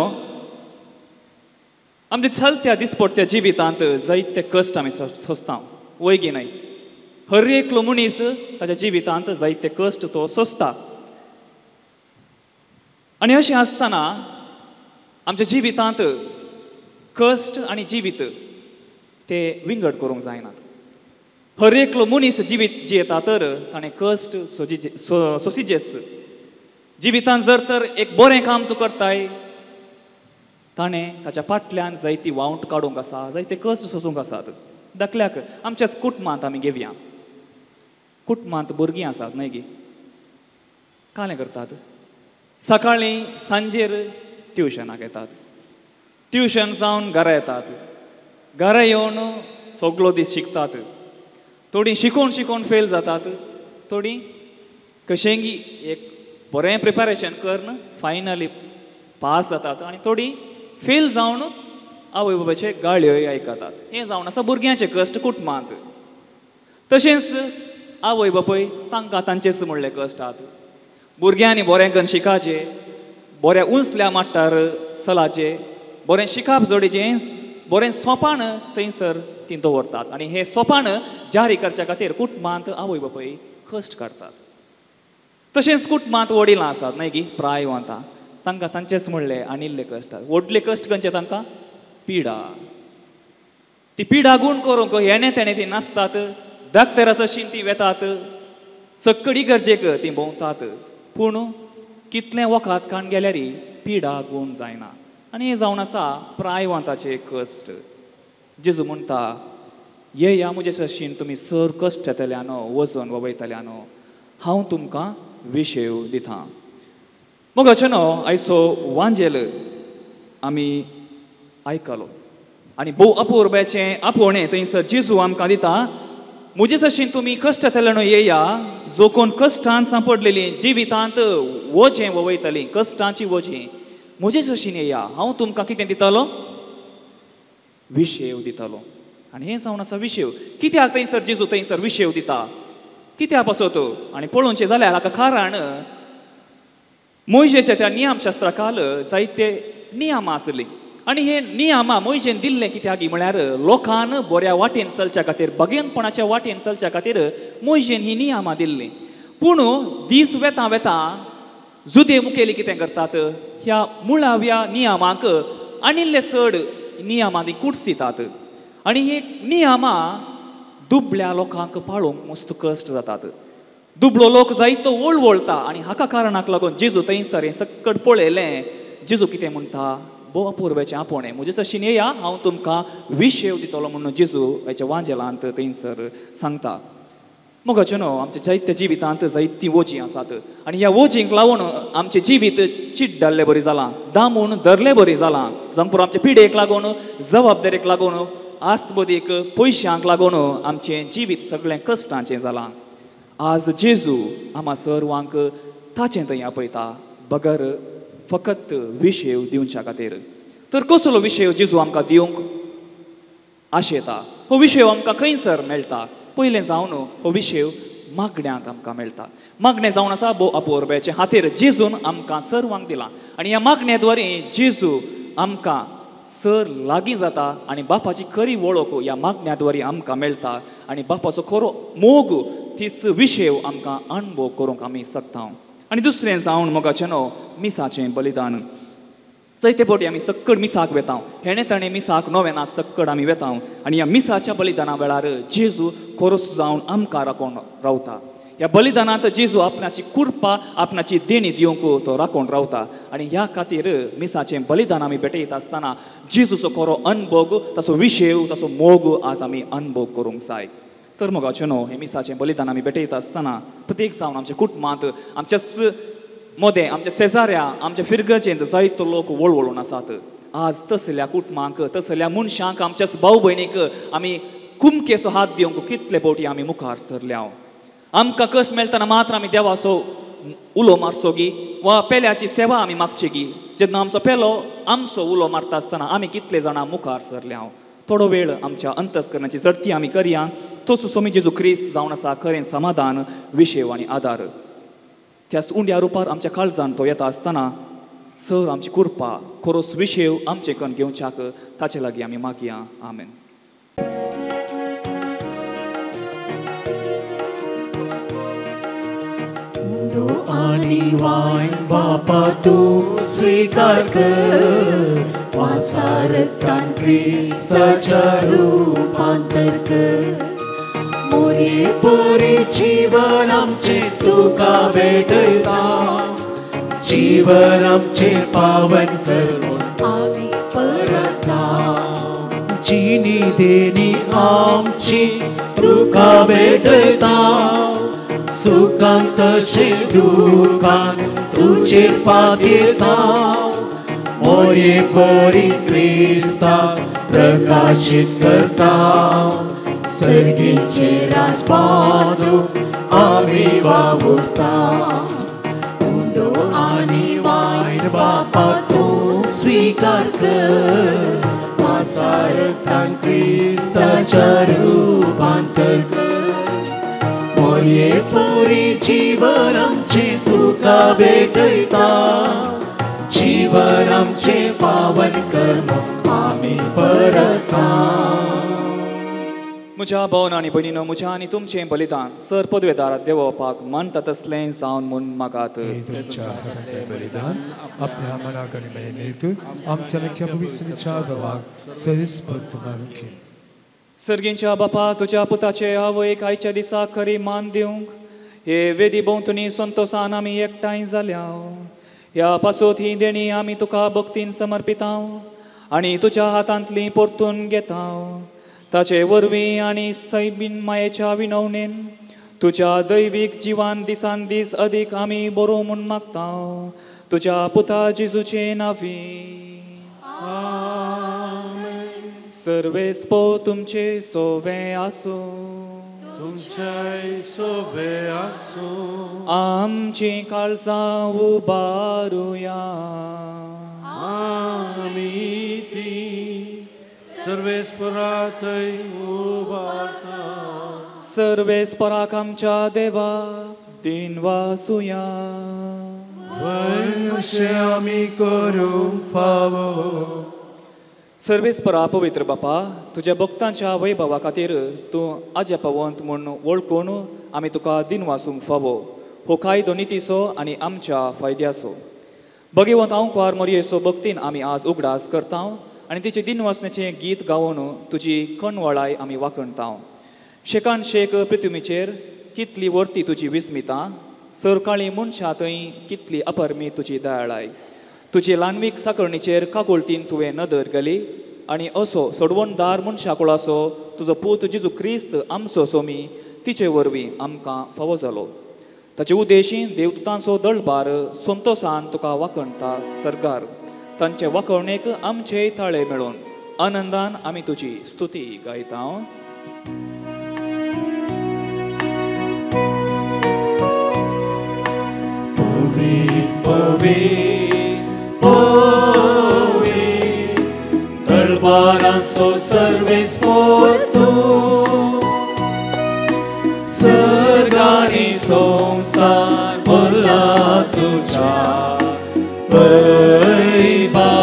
आमच्या चलत्या दिसपट्ट्या जिवितांत जायते कश्ट आमी सोंसता, वयगी नाय. हर एकलो मनीस ताच्या जिवितांत जायते कश्ट तो सोंसता. आनी अशें आसतना आमच्या जिवितांत कश्ट आनी जिवीत ते विंगड करूंक जायनात. हर एकलो मनीस जिवीत जियेता तर ताणें कश्ट सोंसिचेच. जिवितांत जर तर एक बरें काम तूं करताय, ताणें ताच्या फाटल्यान जायती वावंट काडूंक आसा, जायते कश्ट सोंसूंक आसात. दाखल्याक आमच्याच कुटुंबांत आमी घेवया. कुटुंबांत भुरगीं आसात न्हय गे, कालें करतात. सकाळीं सांजेर ट्युशनाक येतात, ट्युशन जावन घरा येतात. घरा येवन सगळो दीस शिकतात. थोडीं शिकून शिकून फेल जातात, थोडीं कशेंगी एक बरें प्रिपरेशन करून फायनली पास जातात, आनी थोडीं फेल जावन आवय बाबाचे गाळयोय आयकतात. हें जावन आसा भुरग्यांचें कश्ट कुटुंबांत. तशेंच आवय बापूय तांकां तांचेच म्हणलें कश्ट आसात. भुरग्यांनी बरें करून शिकाचें, बऱ्या उंचल्या माट्टार चलाचें, बरें शिकप जोडीचें, बरें सोपान थंयसर तीं दवरतात. आनी हें सोपान जारी करच्या खातीर कुटुंबांत आवय बापूय कश्ट काडटात. तशेंच कुटुंबांत वडिलां आसात न्हय की, प्रायवंतां, तांकां तांचेच म्हणलें आनिल्ले कश्ट. व्हडले कश्ट खंयचे तांकां? पिडा. ती पिडा गूण करूंक हेणे तेणे ती नासतात. धाकटेरासशीन ती वेतात, सक्कडी गरजेक ती भोंवतात, पूण कितलें वखात काण गेल्यार पिडा गूण जायना. आनी हें जावन आसा प्रायवंताचें कश्ट. जेजू म्हणटा, येया म्हजे सशीन तुमी सर कश्ट येतल्यानो, वजन वयतल्यानो, हांव तुमकां विशेव दितां. मोगाचें न्हू, आयचो वांजेल आमी आयकलो आनी भोव अपुर्ब्याचें आपोवणें थंयसर जेजू आमकां दिता. म्हजे सशीन तुमी कश्ट येतल्यानो येया, जो कोण कश्टांत सांपडलेलीं, जिवितांत वजें वयतलीं, कश्टांची वजीं, म्हजे सशीन येया, हांव तुमकां कितें दितलो? विशेव दितलो. आनी हें जावन आसा विशेव कित्याक थंयसर जेजू थंयसर विशेव दिता कित्याक पासत आनी पळोवचें जाल्यार हाका कारण मोइशेच्या त्या नियमशास्त्रा काल जायते नियमां आसलीं आनी हे नियमां मोइशेन दिल्लें कित्याक म्हळ्यार लोकांन बऱ्या वाटेन चलच्या खातीर भगेंतपणाच्या वाटेन चलच्या खातीर मोइशेन ही नियमां दिल्लीं पूण दीस वेता वेता जुदे मुखेली कितें करतात ह्या मुळाव्या नियमांक आनिल्ले चड नियमां ती कुडसितात आनी ही नियमां दुबळ्या लोकांक पाळोवंक मस्त कश्ट जातात दुबळो लोक जायतो वळवळटा आनी हाका कारणाक लागून जेजू थंयसर हें सक्कड पळयलें जेजू कितें म्हणटा भोव अपुर्ब्याचें आपोणें म्हजे सशीन येया हांव तुमकां विशेव दितलो म्हणून जेजू हेच्या वांजेलांत थंयसर सांगता मोगाचें न्हू आमच्या जायत्या जिवितांत जायतीं वोजीं आसात आनी ह्या वोजींक लागून आमचें जिवीत चिड्डल्लें बरी जालां दामून धरलें बरी जालां जांपूर आमच्या पिडेक लागून जबाबदारेक लागून आस्तबदीक पयशांक लागून आमचें जिवीत सगळें कश्टांचें जालां आज जेजू आम्हा सर्वांक ताचें थंय आपयता बगर फकत विशेव दिवच्या खातीर तर कसलो विशेव जेजू आमकां दिवंक आशेता हो विशेव आमकां खंयसर मेळटा पयलें जावन हो विशेव मागण्यांत आमकां मेळटा मागणें जावन आसा भोव अपुर्ब्याचे खातीर जेजून आमकां सर्वांक दिलां आनी ह्या मागण्या द्वारे जेजू आमकां सर लागीं जाता आनी बापाची खरी वळख ह्या मागण्या द्वारे आमकां मेळटा आनी बापाचो खरो मोग तीच विशेव आमकां अणभव करूंक आमी शकता आनी दुसरें जावन मोगाचें न्हू मिसाचें बलिदान जायते फावटी आमी सक्कड मिसाक वेता हेणे ताणें मिसाक नोवेनाक सक्कड आमी वेता आनी ह्या मिसाच्या बलिदाना वेळार जेजू खोरस जावन आमकां राखून रावता ह्या बलिदानांत जेजू आपणाची कुर्पा आपणाची देणी दिवंक तो राखून रावता आनी ह्या खातीर मिसाचें बलिदान आमी भेटयत आसतना जेजूचो खरो अणभव ताचो विशेव ताचो मोग आज आमी अणभव करूंक जाय तर मोगाचें न्हू हें मिसाचें बलिदान आमी भेटयत आसतना प्रत्येक जावन आमच्या कुटुंबांत आमच्या मोदें आमच्या शेजाऱ्या आमच्या फिरगचेंत जायतो लोक वळवळून आसात आज तसल्या कुटुंबांक तसल्या मनशांक आमच्याच भाव भयणीक आमी कुमकेचो हात दिवंक कितले फावटी आमी मुखार सरल्या आमकां कश्ट मेळटना मात्र आमी देवाचो उलो मारचो गी वा पेल्याची सेवा आमी मागची गी जेन्ना आमचो पेलो आमचो उलो मारता आसतना आमी कितले जाणां मुखार सरल्या थोडो वेळ आमच्या अंतस्करणाची जडती आमी करया तोच स्वामी जेजू ख्रिस्त जावन आसा खरें समाधान विशेव आनी आदार त्याच उंड्या रुपार आमच्या काळजान तो येता आसतना सर आमची कुर्पा खरोच विशेव आमचे कण घेवच्याक ताचे लागीं आमी मागया आमेन आणि वाईन बापा तू स्वीकार कर वासारतान ख्रिस्ताच्या रूपांतर कर मोरे परी जीवन आमचे तुका भेटता जीवन आमचे पावन करून आम्ही परता जिनी देणी आमची तुका भेटता सुखांत तशे दुखांत तुझे पातयता मोरे परी क्रिस्ता प्रकाशित करता सर्गीचे राजपादू आम्ही वावुरता उंडो आणि वाईन बापा तू स्वीकार कर वासारतान क्रिस्ताच्या रूपांतर कर मोरे परी जीवन आमचे तुका भेटयता जीवन आमचे पावन कर्म आम्ही परता म्हज्या भावना आनी भयणीनो म्हज्या आनी तुमचें बलिदान सर पदवेदाराक देवोवपाक मानता तसलें जावन म्हूण मागात बलिदान आपल्या मनाक आनी मेहनत आमच्या लेख्या भविष्याच्या देवाक सरिस्पत मारूंक सर्गींच्या बापा तुज्या पुताचे आवयक आयच्या दिसा खरी मान दिवंक हे वेदी भोंवतणी संतोशान आमी एकठांय जाल्या ह्या पासत ही देणी आमी तुका भक्तीन समर्पिता आनी तुज्या हातांतली परतून घेता ताचे वरवीं आनी सैबीन मायेच्या विनवणेन तुज्या दैवीक जिवान दिसान दीस अदीक आमी बरो म्हूण मागता तुज्या पुता जेजूचे नांवी सर्वेस्पो तुमचे सोवे आसो तुमचे सोवे आसो आमची काळजां उबारुया आमी ती सर्वेस्परा थई उबारता सर्वेस्पराक आमच्या देवा दिनवासुया अशें आमी करूंक फावो सर्वेस्परा पवित्र बापा तुज्या भक्तांच्या वैभवा खातीर तूं आज्या पवंत म्हूण वळखून आमी तुका दिन वासूंक फावो हो कायदो नितीचो आनी आमच्या फायद्याचो भगिवंत हांव मोरयेचो भक्तीन आमी आज उगडास करता आनी तिचे दिन वासण्याचें गीत गावन तुजी कणवळाय आमी वाखणता शेकान शेक पृथ्वीचेर कितली वर्ती तुजी विस्मितां सरकाळी मनशां थंय कितली अपरमी तुजी दयाळाय तुजी ल्हानवीक साकरणीचेर काकुळटीन तुवें नदर गेली आनी असो सोडवणदार मनशा कुळाचो तुजो पूत जेजू क्रिस्त आमचो सोमी तिचे वरवीं आमकां फावो जालो ताचे उद्देशीं देवदूतांचो दळबार संतोशान तुका वाखणटा सरकार तांचे वाखणेक आमचे ताळे मेळोवन आनंदान आमी तुजी स्तुती गायता दळबारांचो सर्वेस्पर तूं सर्गांनी संवसार भरला तुज्या वैभवा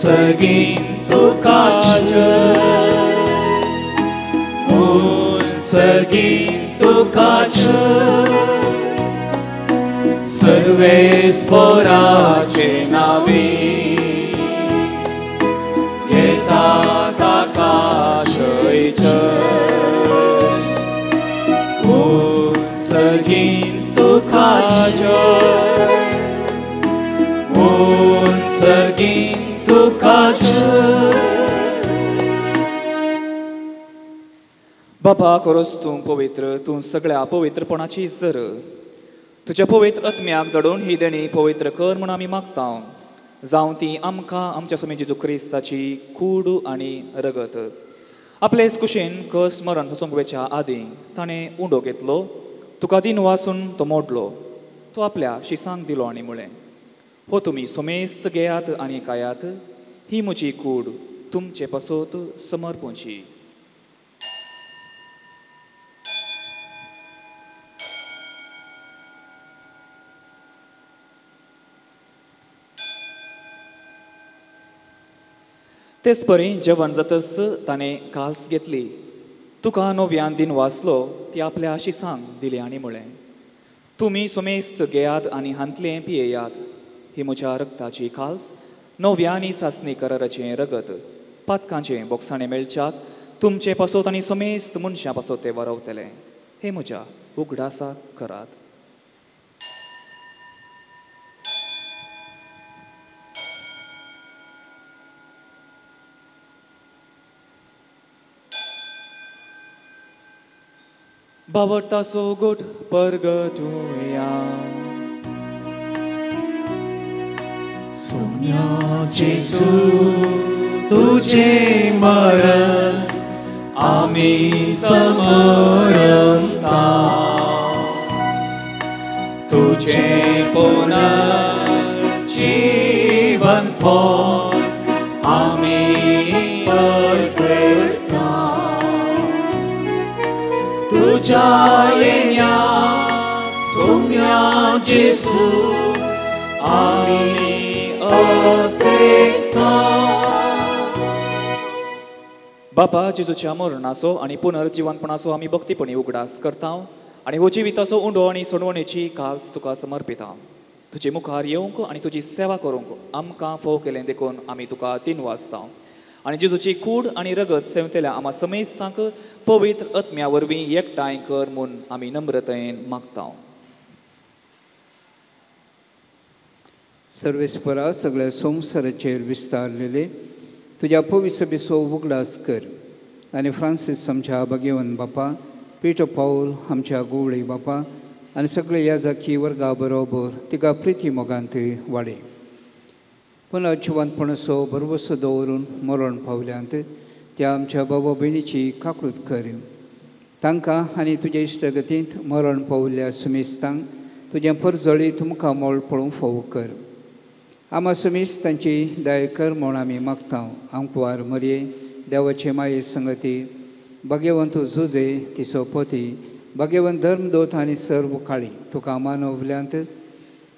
सगीं तुका सगीं तुका सर्वेस्पराचे नावे येता ताका शयच सगीं तुका सगीं तुका बापा खरोच तूं पवित्र तूं सगळ्या पवित्रपणाची जर तुज्या पवित्र आत्म्याक दडोवन ही देणी पवित्र कर म्हूण आमी मागता जावं ती आमकां आमच्या सोमी जेजू क्रिस्ताची कूड आनी रगत आपलेच कुशीन कस मरण सोंगवेच्या आदीं ताणें उंडो घेतलो तुका दिन वासून तो मोडलो तो आपल्या शिसांक दिलो आनी म्हळें हो तुमी सोमेस्त घेयात आनी कायात ही म्हजी कूड तुमचे पासत समर्पूची तेच परी जेवण जातस ताणें काल्स घेतली तुका नव्यान दिन वाचलो ती आपल्या शिसांक दिली आनी म्हळें तुमी सोमेस्त घेयात आनी हांतलें पियेयात ही म्हज्या रक्ताची काल्स नव्यांनी सासणी कराराचें रगत पातकांचें बोक्साणें मेळच्याक तुमचे पासत आनी सोमेस्त मनशां पासत ते वरवतले हे म्हज्या उगडासाक करात बावरतासो गोठ परगटुया सोम्या जेजू तुझे मरण आमी समरंता तुझे पुनर्जीवनपण आमी परगटता तुझ्या येण्याक सोम्या जेजू आमी बापा जेजूच्या मरणाचो आनी पुनर्जीवनपणाचो आमी भक्तीपणी उगडास करता आनी हो जिविताचो उंडो आनी सणवणेची काल्स तुका समर्पिता तुजे मुखार येवंक आनी तुजी सेवा करूंक आमकां फोव केलें देखून आमी तुका दिन वाजता आनी जेजूची कूड आनी रगत सेवतल्या आमा समेस्तांक पवित्र आत्म्या वरवीं एकठांय कर म्हूण आमी नम्रतायेन मागता सर्वेस्परा सगळ्या संवसाराचेर विस्तारलेले तुज्या पवित्र सभेचो उगडास कर आनी फ्रांसीस आमच्या भगिवन बापा पिटर पाऊल आमच्या गुवळी बापा आनी सगळे याजाकी वर्गा बरोबर तिका प्रिती मोगांत वाडय पुन्हा जिवंतपणाचो भरवसो दवरून मरण पावल्यांत त्या आमच्या बाबा भयणीची काकूळट कर तांकां आनी तुज्या इश्टगतींत मरण पावल्ल्या सुमेस्तांक तुजें परजळीत मुखार मोल पळोवंक फोव कर आमा समीस तांची दया कर म्हूण आमी मागता आमकुवार मरये देवाचे माये संगती भगवंत झुजे तिसो पोती भगवंत धर्मदोत आनी सर्व काळी तुका मानवल्यांत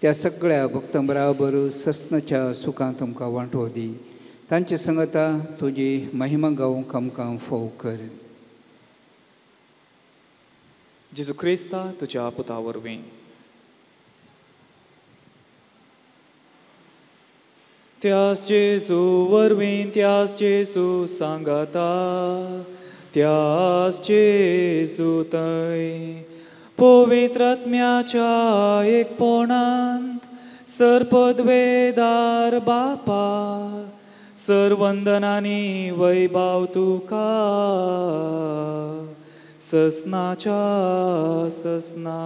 त्या सगळ्या भक्तां बराबर ससनाच्या सुखांत तुमकां वांटो दी तांचे संगता तुजी महिमा गावूंक आमकां फोव कर. जेजू क्रिस्ता तुज्या पुता वरवीं त्याच जेजू वरवीं त्याच जेजू सांगाता त्याच जेजू थंय पवित्र आत्म्याच्या एकपणांत सरपदवेदार बापा सर्वंदनांनी वैभव तुका ससनाच्या ससना.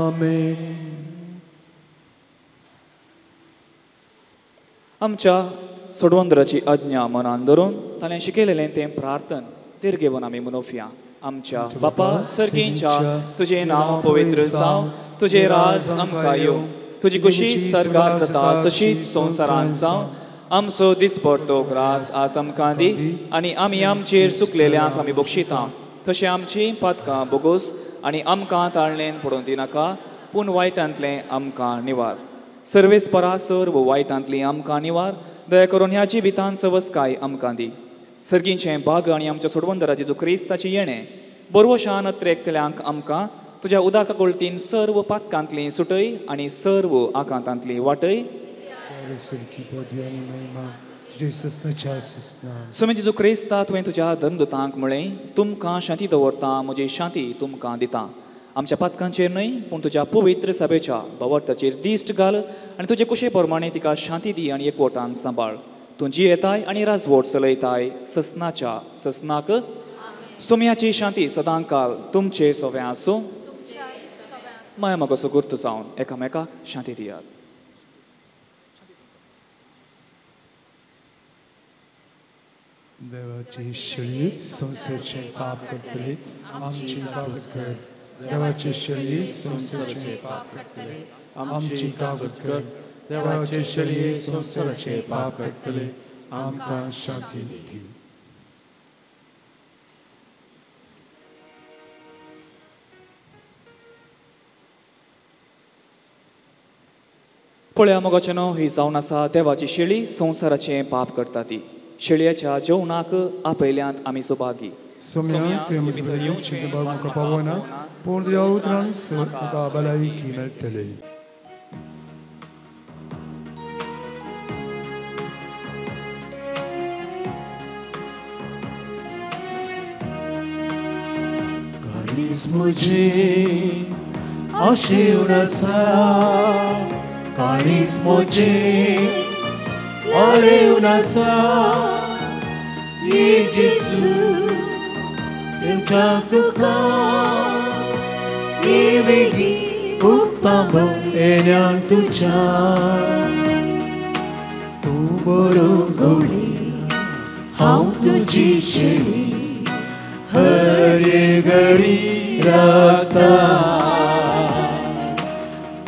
आमेन. आमच्या सोडवंदराची आज्ञा मनान धरून ताणें शिकयलेलें तें प्रार्थन तेर घेवन आमी मनोवया. आमच्या बापा सर्गीच्या तुजें नांव पवित्र जावं तुजें राज आमकां येवं तुजी कुशी सर्गार जाता तशीच संवसारांत जावं. आमचो दिसपडटो ग्रास आज आमकां दी आनी आमी आमचेर चुकलेल्यांक आमी बक्षिता तशें आमची पातकां बोगोस आनी आमकां ताळणेन पडोवन दिनाका पूण वायटांतलें आमकां निवार. सर्वेस्परा सर्व वायटांतली आमकां निवार दया करून ह्या जिवितांत सवस्काय आमकां दी. सर्गीचें भाग आनी आमच्या सोडवंदरा जेजू क्रिस्ताचें येणें बरवशान नत्रेकतल्यांक आमकां तुज्या उदाका कोळतीन सर्व पातकांतली सुटय आनी सर्व आकांतांतली वाटय. सुमे जेजू क्रिस्ता तुवें तुज्या धर्मदूतांक म्हळें तुमकां शांती दवरता म्हजी शांती तुमकां दिता. आमच्या पातकांचेर न्हय पूण तुज्या पवित्र सभेच्या भवार्थाचेर दिश्ट घाल आनी तुजे कुशे प्रमाणे तिका शांती दी आनी एकवटान सांबाळ. तूं जी येताय आनी राजवट चलयताय ससनाच्या ससनाक. सुमयाची शांती सदांकाल तुमचे सोवे आसूं. माया मोगोचो गुर्त जावन एकामेकाक शांती दियात. देवाची शिळी संवसाराचे पाप करतले आमची कावत कर. देवाची शिळी संवसाराचे पाप करतले आमची कावत कर. देवाची शिळी संवसाराचे पाप करतले आमकां शांती दी. पळया मोगाचें न्हू ही जावन आसा देवाची शेळी संवसाराचें पाप करता ती. शेळयेच्या जेवणाक आपयल्यांत आमी सुभागी. सोम्या तुवें म्हजे भितर येवचें म्हाका पावना पूण तुज्या उतरान म्हाका भलायकी मेळटली. काळीज म्हजें आशिवून आसा काळीज म्हजें आलेवन आसा. जेजू संवसार तुका वेगळी भुकता येण्यान तुज्या तूं बरो गवळी हांव तुजी शेळी हर घडी रावता.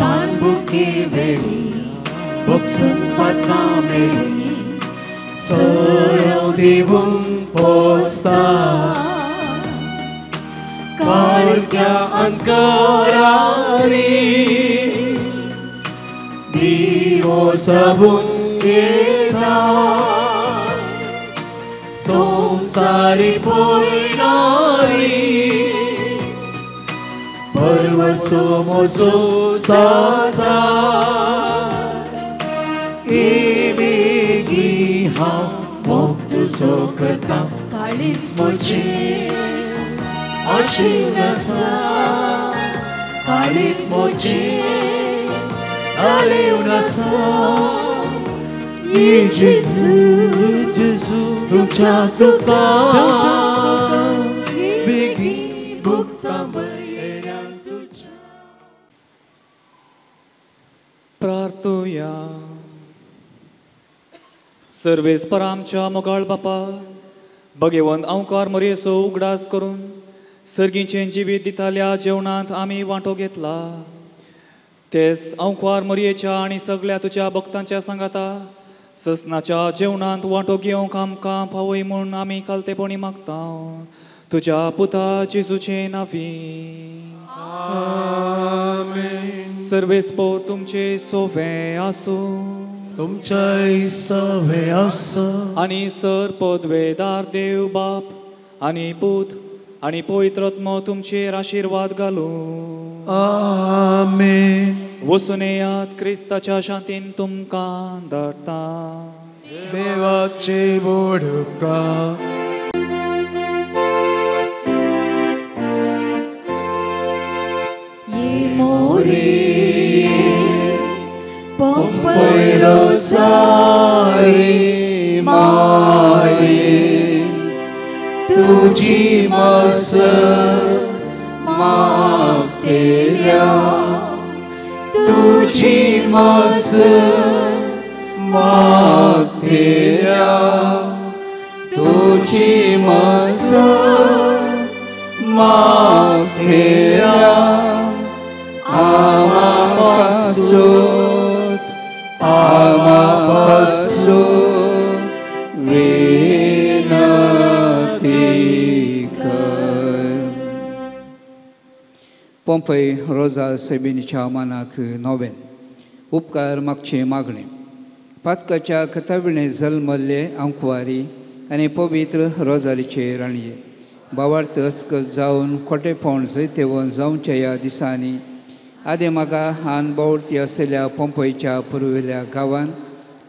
तान बुके वेळी बक्षन पातकां मेळ्ळी सोरो दिवून पोसता. काळक्या अंकारारी दिवो सबून घेता. संवसारी पळयणारी परवसो म्हजो साता. वेगी हांव मोग तुजो करता. काळीज म्हजें आशिवून आसा काळीज म्हजें आलेवन आसा. जेजू संवसार तुका वेगळी भुकता येण्यान तुज्या. प्रार्थुया. सर्वेस्परा आमच्या मोगाळ बापा भगवंत अवकार मरयेचो उगडास करून सर्गीचें जिवीत दिताल्या जेवणांत आमी वांटो घेतला. तेच अंकवार मरयेच्या आणि सगळ्या तुझ्या भक्तांच्या सांगाता ससनाच्या जेवणांत वांटो घेवंक आमकां फावय म्हूण आमी कालतेपणी मागता तुझ्या पुता जेजूचे नावी. सर्वेस्पोर तुमचे सोवे आसूं तुमचे सवे आसूं आनी सर पदवेदार देव बाप आनी पूत आनी पवित्रत्म तुमचेर आशिर्वाद घालूं. आमेन. वचून येयात क्रिस्ताच्या शांतीन तुमकां धाडटा. देवाचे बोड उपकार. Pompai Rosarii Marie, तुझी मस मागतेल्या, तुझी मस मागतेल्या, तुझी मस मागतेल्या, आमापासून विनती कर. पोंपई रोजा सेबिनीच्या मानाक नोवेन उपकार मागचे मागणे. पातकाच्या कथाविणे जल्मल्ले अंकवारी आनी पवित्र रोजारीचे राणये भावार्थ अस्कत जावन खोटेपण जैतेवण जावच्या ह्या दिसांनी आदे म्हाका हान बोवळती आसलेल्या पोंपईच्या पुर्वेल्या गांवांत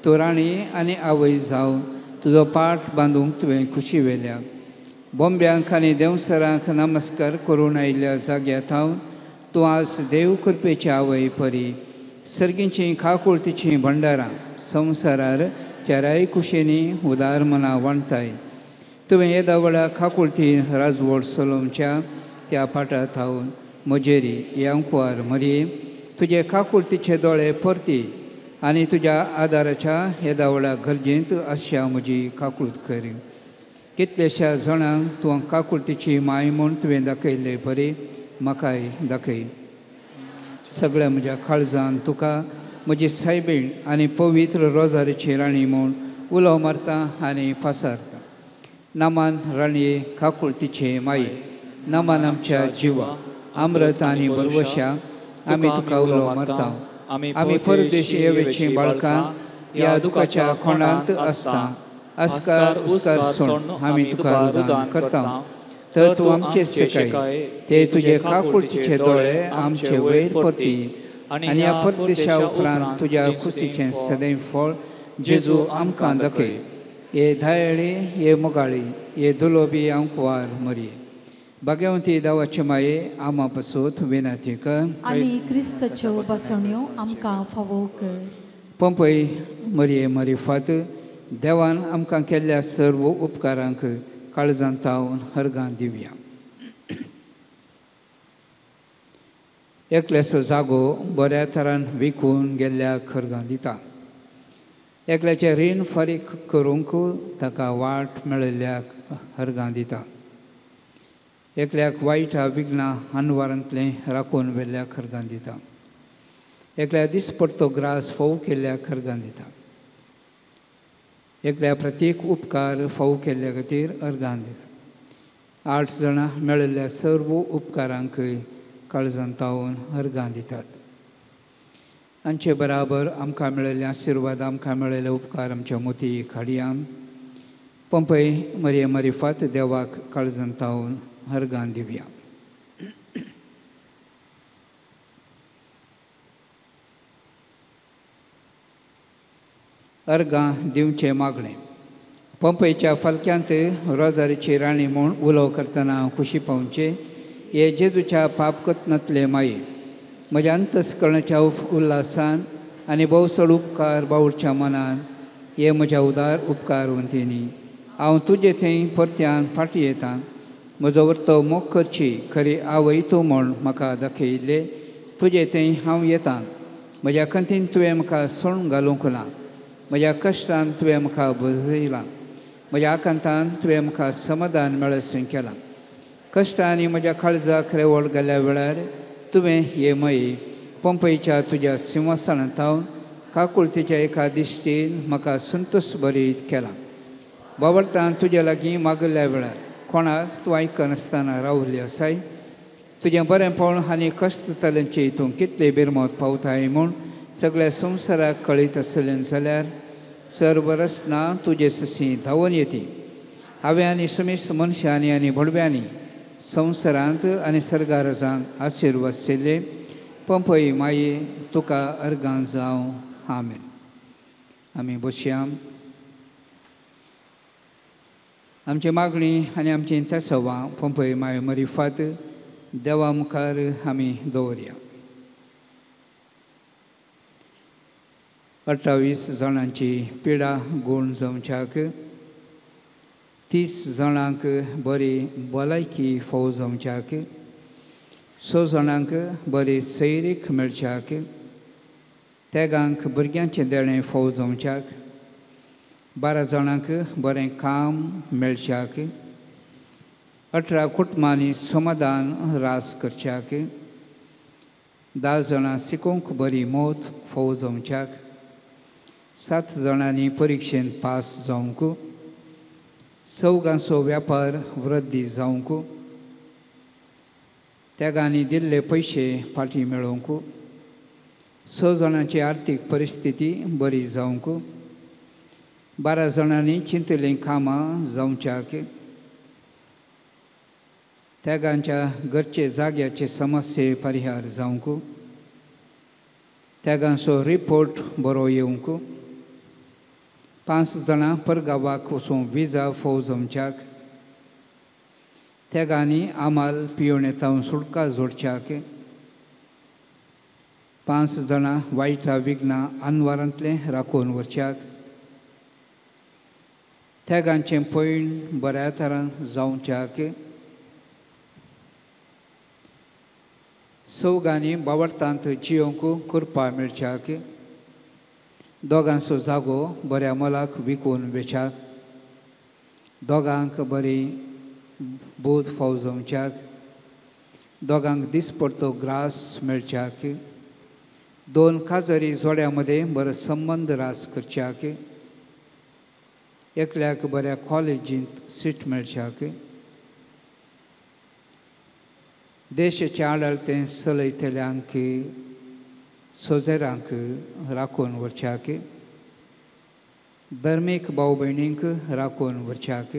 तूं राणी आनी आवय जावन तुजो पाठ बांदूंक तुवें खुशी वेल्या. बोंब्यांक आनी देवसरांक नमस्कार करून आयिल्ल्या जाग्यार थावन तूं आज देव कृपेची आवय परी सर्गींची खाकुळतीची भंडारां संवसारार चाराय कुशेनी उदार मना वांटताय. तुवें येदा वेळा खाकुळती राजवट सोलोमच्या त्या पाठार थावन म्हजेरी हे अंकवार मरये तुजे खाकुळतीचे दोळे परती आनी तुज्या आदाराच्या येदा वेळा गरजेंत आसच्या म्हजी काकुळट कर. कितलेशा जाणांक तूं काकुळतीची माय म्हूण तुवें दाखयल्ले बरे म्हाकाय दाखय. सगळ्या म्हज्या काळजान तुका म्हजी सायबीण आनी पवित्र रोजारीची राणी म्हूण उलो मारता आनी पासारता. नामान राणये काकुळतीचे माये, नामान आमच्या जिवा अमृत आनी बरवशा आमी तुका उलो मारता. आमी परदेशी येवेची बाळकां ह्या दुखाच्या खोंडांत आसता. आस्कार उस्कार सोड आमी तुका रुदान करता. तर तूं आमचे सेकाय ते तुजे काकुळतीचे दोळे आमचे वयर परती आनी ह्या परदेशा उपरांत तुज्या खुशीचें सदैव फळ जेजू आमकां दाखय. हे धायळी हे मोगाळी हे दुलोबी अंकवार मरये भाग्यवंती दावाचे माये आमा पासून विनंती कर आनी क्रिस्ताच्यो बसण्यो आमकां फावो कर. पोंपई मरये मरिफात देवान आमकां केल्ल्या सर्व उपकारांक काळजांत तावन हरगां दिवया. एकल्याचो जागो बऱ्या तरान विकून गेल्ल्याक हरगां दिता. एकल्याचें रीण फारीक करूंक ताका वाट मेळिल्ल्याक हरगां दिता. एकल्याक वायटा विघ्नां अनवारांतलें राखून व्हेल्ल्याक हरगां दिता. एकल्याक दिसपडतो ग्रास फावो केल्ल्याक हरगां दिता. एकल्या प्रत्येक उपकार फावो केल्ल्या खातीर हरगां दिता. 8 जाणां मेळिल्ल्या सर्व उपकारांक काळजांत तावन हरगां दितात. तांचे बराबर आमकां मेळिल्ले आशिर्वाद आमकां मेळिल्ले उपकार आमच्या मोती खाडया. पोंपई मरये मरिफात देवाक काळजांत तावन हरगां दिवया. अर्गां दिवचे मागणें. पोंपईच्या फालक्यांत रोजारीची राणी म्हूण उलो करतना खुशी पावचे. हे जेजूच्या पापकत्नांतले माये म्हज्या अंतस्करणाच्या उल्हासान आनी भोवसड उपकार बावडच्या मनान हे म्हज्या उदार उपकारवंतीनी हांव तुजे थंय परत्यान फाटीं येतां. म्हजो वर्तो मोग करची खरी आवय तूं म्हूण म्हाका दाखयिल्ले तुजे थंय हांव येतां. म्हज्या खंतीन तुवें म्हाका सोण घालूंक ना. म्हज्या कश्टान तुवें म्हाका बजयलां. म्हज्या आकांतान तुवें म्हाका समाधान मेळसर केलां. कश्ट आनी म्हज्या काळजाक रेवळ गेल्या वेळार तुवें हे मये पंपईच्या तुज्या सिंहासनांत हांव काकुळतेच्या एका दिश्टीन म्हाका संतोश भरीत केला. बाबडतान तुज्या लागीं मागल्या वेळार कोणाक तूं आयकनासतना रावल्ली आसाय. तुजें बरेंपण आनी कश्ट तल्यांचे हितून कितले बिरमोत पावताय म्हूण सगळ्या संवसाराक कळीत आसलें जाल्यार सरबरसना तुजे ससी धांवन येती. हांवें आनी समेस्त मनशांनी आनी भडव्यांनी संवसारांत आनी सर्गारजांत आशिर्वाद सेल्ले. पंपई माये तुका अर्गां जावं. आमेन. आमी बसया. आमची मागणी आनी आमची तेसवां पंपई माये मरिफात देवा मुखार आमी दवरया. 28 जाणांची पिडा गूण जावच्याक 30 जाणांक बरी भलायकी फावो जावच्याक 6 जाणांक बरी सैरीक मेळच्याक तेगांक भुरग्यांचें देणें फावो जावच्याक 12 जाणांक बरें काम मेळच्याक 18 कुटुंबांनी समाधान रास करच्याक 10 जाणां शिकोवंक बरी मोत फावो जावच्याक 7 जाणांनी परिक्षेन पास जावंक 4 वेपार वृद्धी जावंक तेगांनी दिल्ले पयशे फाटीं मेळोवंक 6 जाणांची आर्थीक परिस्थिती बरी जावंक 12 जाणांनी चिंतलीं कामां जावच्याक तेगांच्या घरचे जाग्याचे समस्ये परिहार जावंक तेगांचो रिपोर्ट बरो येवंक 5 जाणां परगांवाक वचूंक विजा फावो जावच्याक तेगांनी आमाल पियेवणेतावन सुटका जोडच्याक 5 जाणां वायटा विघ्नां आनवारांतले राखून व्हरच्याक तेगांचें पैण बऱ्या तरान जावच्याक 4 बावडतांत जियोंक करपा मेळच्याक 2 जागो बऱ्या मोलाक विकून वेचाक 2 बरी बोध फावो जावच्याक 2 दिसपडतो ग्रास मेळच्याक 2 काजरी जोड्या मदें बरो संबंद रास करच्याक एकल्याक बऱ्या कॉलेजींत सीट मेळच्याक देशाचें आडाळतें चलयतल्यांक सोजेरांक राखून व्हरच्याक धर्मीक भाव भयणींक राखून व्हरच्याक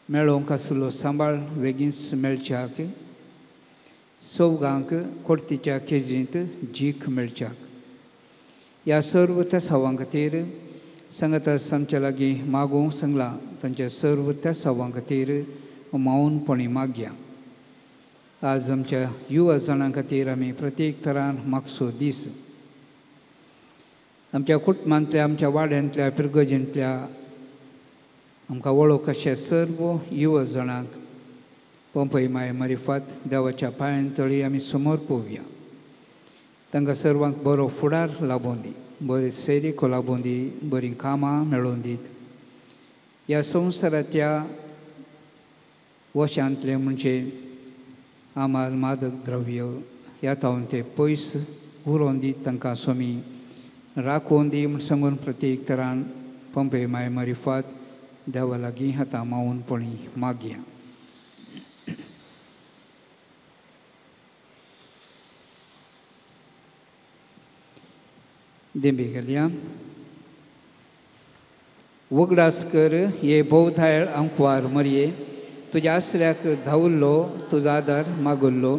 मेळोवंक आसलो सांबाळ बेगीनच मेळच्याक 4 कोर्तीच्या केजींत जीख मेळच्याक. ह्या सर्व तेसावां खातीर संगतास आमच्या लागीं मागूंक सांगलां. तांच्या सर्व तेसावां खातीर मावूनपणी मागया. आज आमच्या युवा जाणां खातीर आमी प्रत्येक तरान मागचो दीस आमच्या कुटुंबांतल्या आमच्या वाड्यांतल्या पिरगजींतल्या आमकां वळख अशा सर्व युवा जाणांक पंपई माय मरिफात देवाच्या पांयांतळी आमी समोर पळोवया. तांकां सर्वांक बरो फुडार लाबोवन दी, बरी सैरीको लाबोवन दी, बरीं कामां मेळोवन दीत. ह्या संवसाराच्या वशांतले म्हणजे आमाल मादक द्रव्य ह्या तावन ते पयस उरोवन दीत तांकां स्वामी राखोवन दी म्हूण सांगून प्रत्येक तरान पंपई माय मरिफात देवा लागीं आतां मावूनपणी मागया. देंबे गेल्या. वगडास कर हे भोवताळ आंकवार मरये तुज्या आसऱ्याक धांवल्लो तुजो आदार मागुल्लो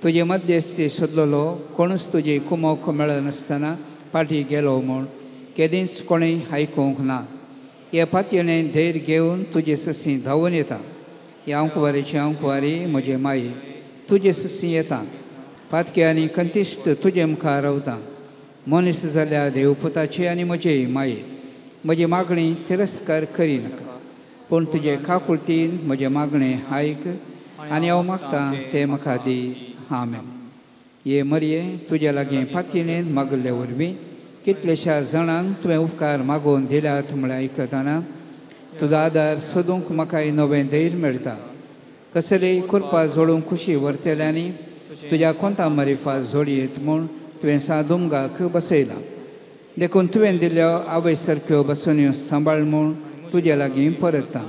तुजे मध्यस्थी सोदलोलो कोणूच तुजी कुमोक मेळनासतना फाटीं गेलो म्हूण केदींच कोणें आयकूंक ना. हे पातयेणें धैर्य घेवन तुजे ससी धांवन येता. ह्या अंकवारीची अंकवारी म्हजे माये तुजे ससी येता. पातके आनी कंतिश्ट तुजे मुखार रावता. मनीस जाल्या देवपुताची आनी म्हजे माये म्हजी मागणी तिरस्कार करिनाका. पूण तुजे काकुळतीन म्हजें मागणें आयक आनी हांव मागतां तें म्हाका दी. आमेन. हे मरये तुज्या लागीं पातयेणेन मागले वरवीं कितलेशा जाणांक तुवें उपकार मागोवन दिल्यात म्हळ्यार आयकतना तुजो आदार सोदूंक म्हाकाय नवें धैर्य मेळटा. कसलीय कृपा जोडूंक खुशी व्हरतल्यांनी तुज्या कोंता मरिफा जोडयेत म्हूण तुवें सादुमगाक बसयला देखून तुवें दिल्ल्यो आवय सारक्यो बसोन्यो सांबाळ म्हूण तुजे लागीं परता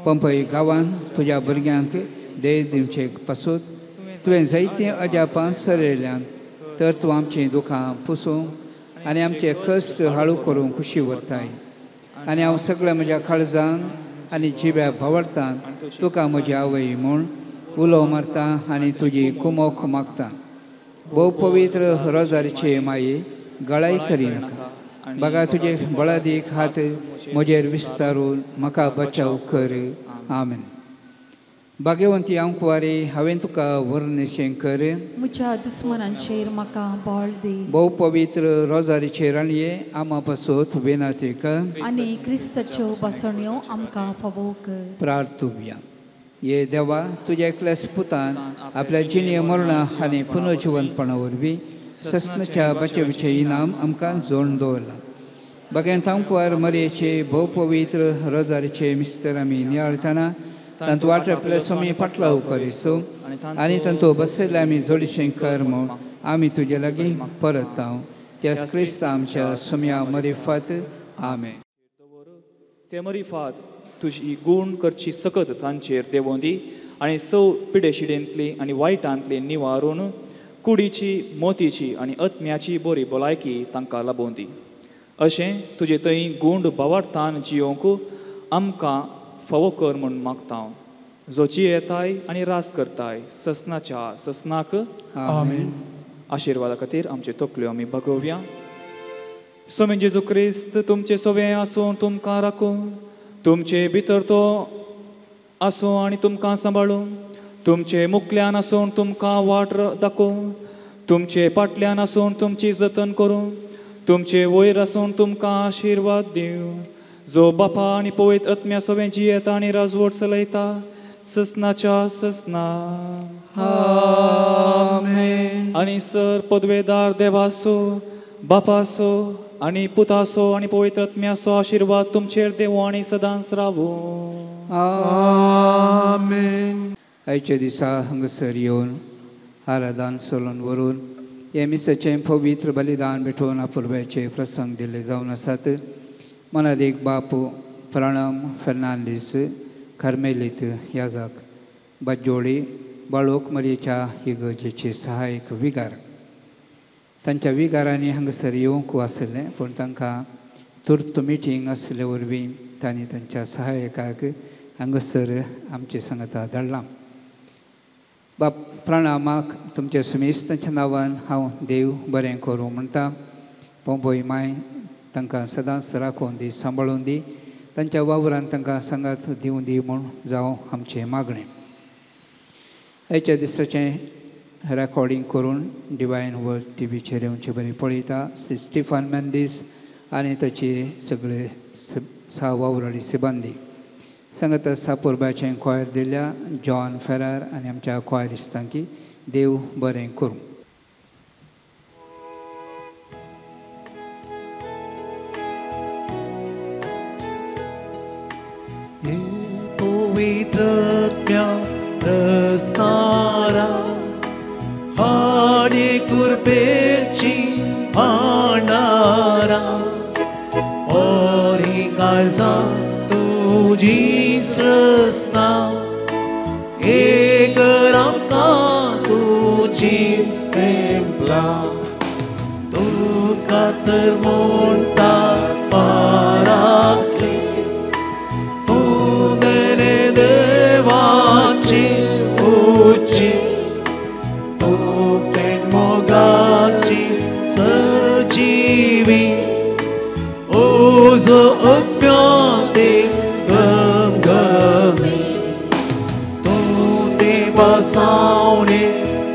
पंपय गांवांत तुज्या भुरग्यांक देह दिवचे पासून तुवें जायतीं अजापां सरयल्यान तर तूं आमचीं दुखां पुसूंक आनी आमचे कश्ट हाळू करूंक खुशी व्हरताय आनी हांव सगळ्या म्हज्या काळजान आनी जिव्या भावार्थान तुका म्हजी आवय म्हूण उलो मारता आनी तुजी कुमोक मागता भोव पवित्र रोजारीचे माये गळाय करिनाका बघा तुजे बळादीक हात म्हजेर विस्तारून म्हाका बचाव कर आमेन भाग्यवंती आंकवारी हांवें तुका वर्णेशें कर म्हज्या दुस्मनांचेर म्हाका बळ दी भोव पवित्र रोजारीचे राणये आमा पासत विनंती कर आनी क्रिस्ताच्यो बसण्यो आमकां फावो कर प्रार्थुया ये देवा तुज्या एकल्याच पुतान आपल्या जिणे मरणा आनी पुनर्जिवंतपणा वरवीं सस्नाच्या बचावीचें इनाम आमकां जोडून दवरलां बगेन तांकवार मरयेचे भोव पवित्र रोजारीचे मिस्तर आमी नियाळतना तांतू वाटपले सोमी पाटलाव करिसो आनी तांतू बसयले आमी जोडीशें कर म्हूण आमी तुजे लागीं परतांव त्याच क्रिस्त आमच्या सोम्या मरिफात आमेन ते मरिफात तुजी गूण करची सकत तांचेर देवों दी आनी सौ पिडेशिडेंतली आनी वायटांतली निवारून कुडीची मोतीची आनी आत्म्याची बरी भलायकी तांकां लाबोवन दी अशें तुजे थंय गूंड भावार्थान जियोंक आमकां फावो कर म्हूण मागता जोची येताय आनी रास करताय ससनाच्या ससनाक आमेन आशिर्वादा खातीर आमचे तकल्यो आमी भगोवया सोमी जेजू क्रिस्त तुमचे सोवे आसूं तुमकां राखूं तुमचे भितर तो आसूं आनी तुमकां सांबाळूं तुमचे मुखल्यान आसून तुमकां वाट दाखोवं तुमचे फाटल्यान आसून तुमची जतन करूं तुमचे वयर आसून तुमकां आशिर्वाद दिवं जो बापा आनी पवित्र आत्म्या सोवें जियेता आनी राजवट चलयता ससनाच्या ससना आमेन आनी सर पदवेदार देवासो बापासो आनी पुतासो आनी पवित्र आत्म्याचो आशिर्वाद तुमचेर देवो आनी सदांच रावो आमेन आयच्या दिसा हांगासर येवन आराधन सोलून व्हरून हे मिसाचें पवित्र बलिदान भेटून अपुर्ब्याचे प्रसंग दिले जावन आसात मनादेक बाप प्रणम फेर्नांदीस कार्मेलीत याजक बाज्जोळी बाळोक मरयेच्या इगर्जेचे सहायक विगार तांच्या विगारांनी हांगासर येवंक आसलें पूण तांकां तुर्त मिटींग आसले वरवीं तांणी तांच्या सहायकाक हांगासर आमचे सांगता धाडलां बाप प्रणामाक तुमच्या सुमेस्तांच्या नांवान हांव देव बरें करूं म्हणटा पोंपय माय तांकां सदांच राखून दी सांबाळून दी तांच्या वावरांत तांकां सांगात दिवं दी म्हूण जावं आमचें मागणें आयच्या दिसाचें रेकॉर्डिंग करून डिवायन वर्ल्ड टीव्हीचेर येवचें बरें पळयता स्टीफन मेंदीस आनी ताचे सगळे 6 वावराडी सिबांदी सांगत सापुर्ब्याचें कॉयर दिल्या जॉन फेरार आनी आमच्या कॉयरिस्तांकी देव बरें करूं पवित्रत्म्या रस्तारा हाडे कुर्बेची भांडारा ओरी काळजा तुझी सृष्टा एक आमकां तुझीच टेंपला तुका तर म्हणटा पारातले तूं देणे देवाची उची तूं तेण मोगाची सजीवी ओझो अत्म्याते गमगमी तूं ते बसावणे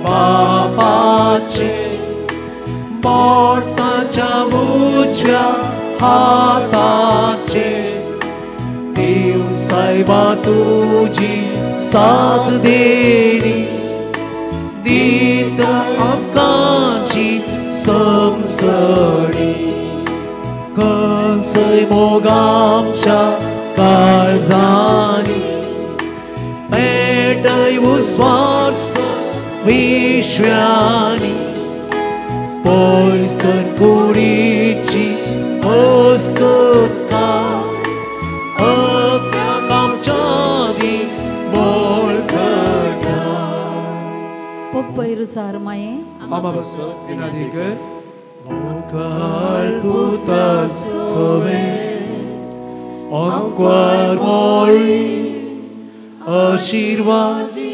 बापाचे मोठाच्या उजव्या हाताचे देव सायबा तुझी साथ देरी दीत आमकांची समसणी कसय मोगामच्या काळजानी पेटय उस्वास विश्वासानी पिशव्यांनी पयस कर कुडीची हस्तका अज्ञाक आमच्या दी बळकटा पप्पैरुसार माये आम्हा बसत विनादी कर मुखार पुता सोवे अंक्वार मोळी आशीर्वाद दी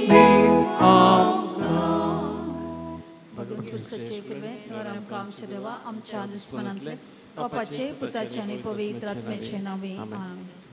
सचे कृपे आमकां आमचे देवा आमच्या दुस्मनांतले पापाचे पुताचे आनी पवित्र आत्म्याचे नावे आमेन.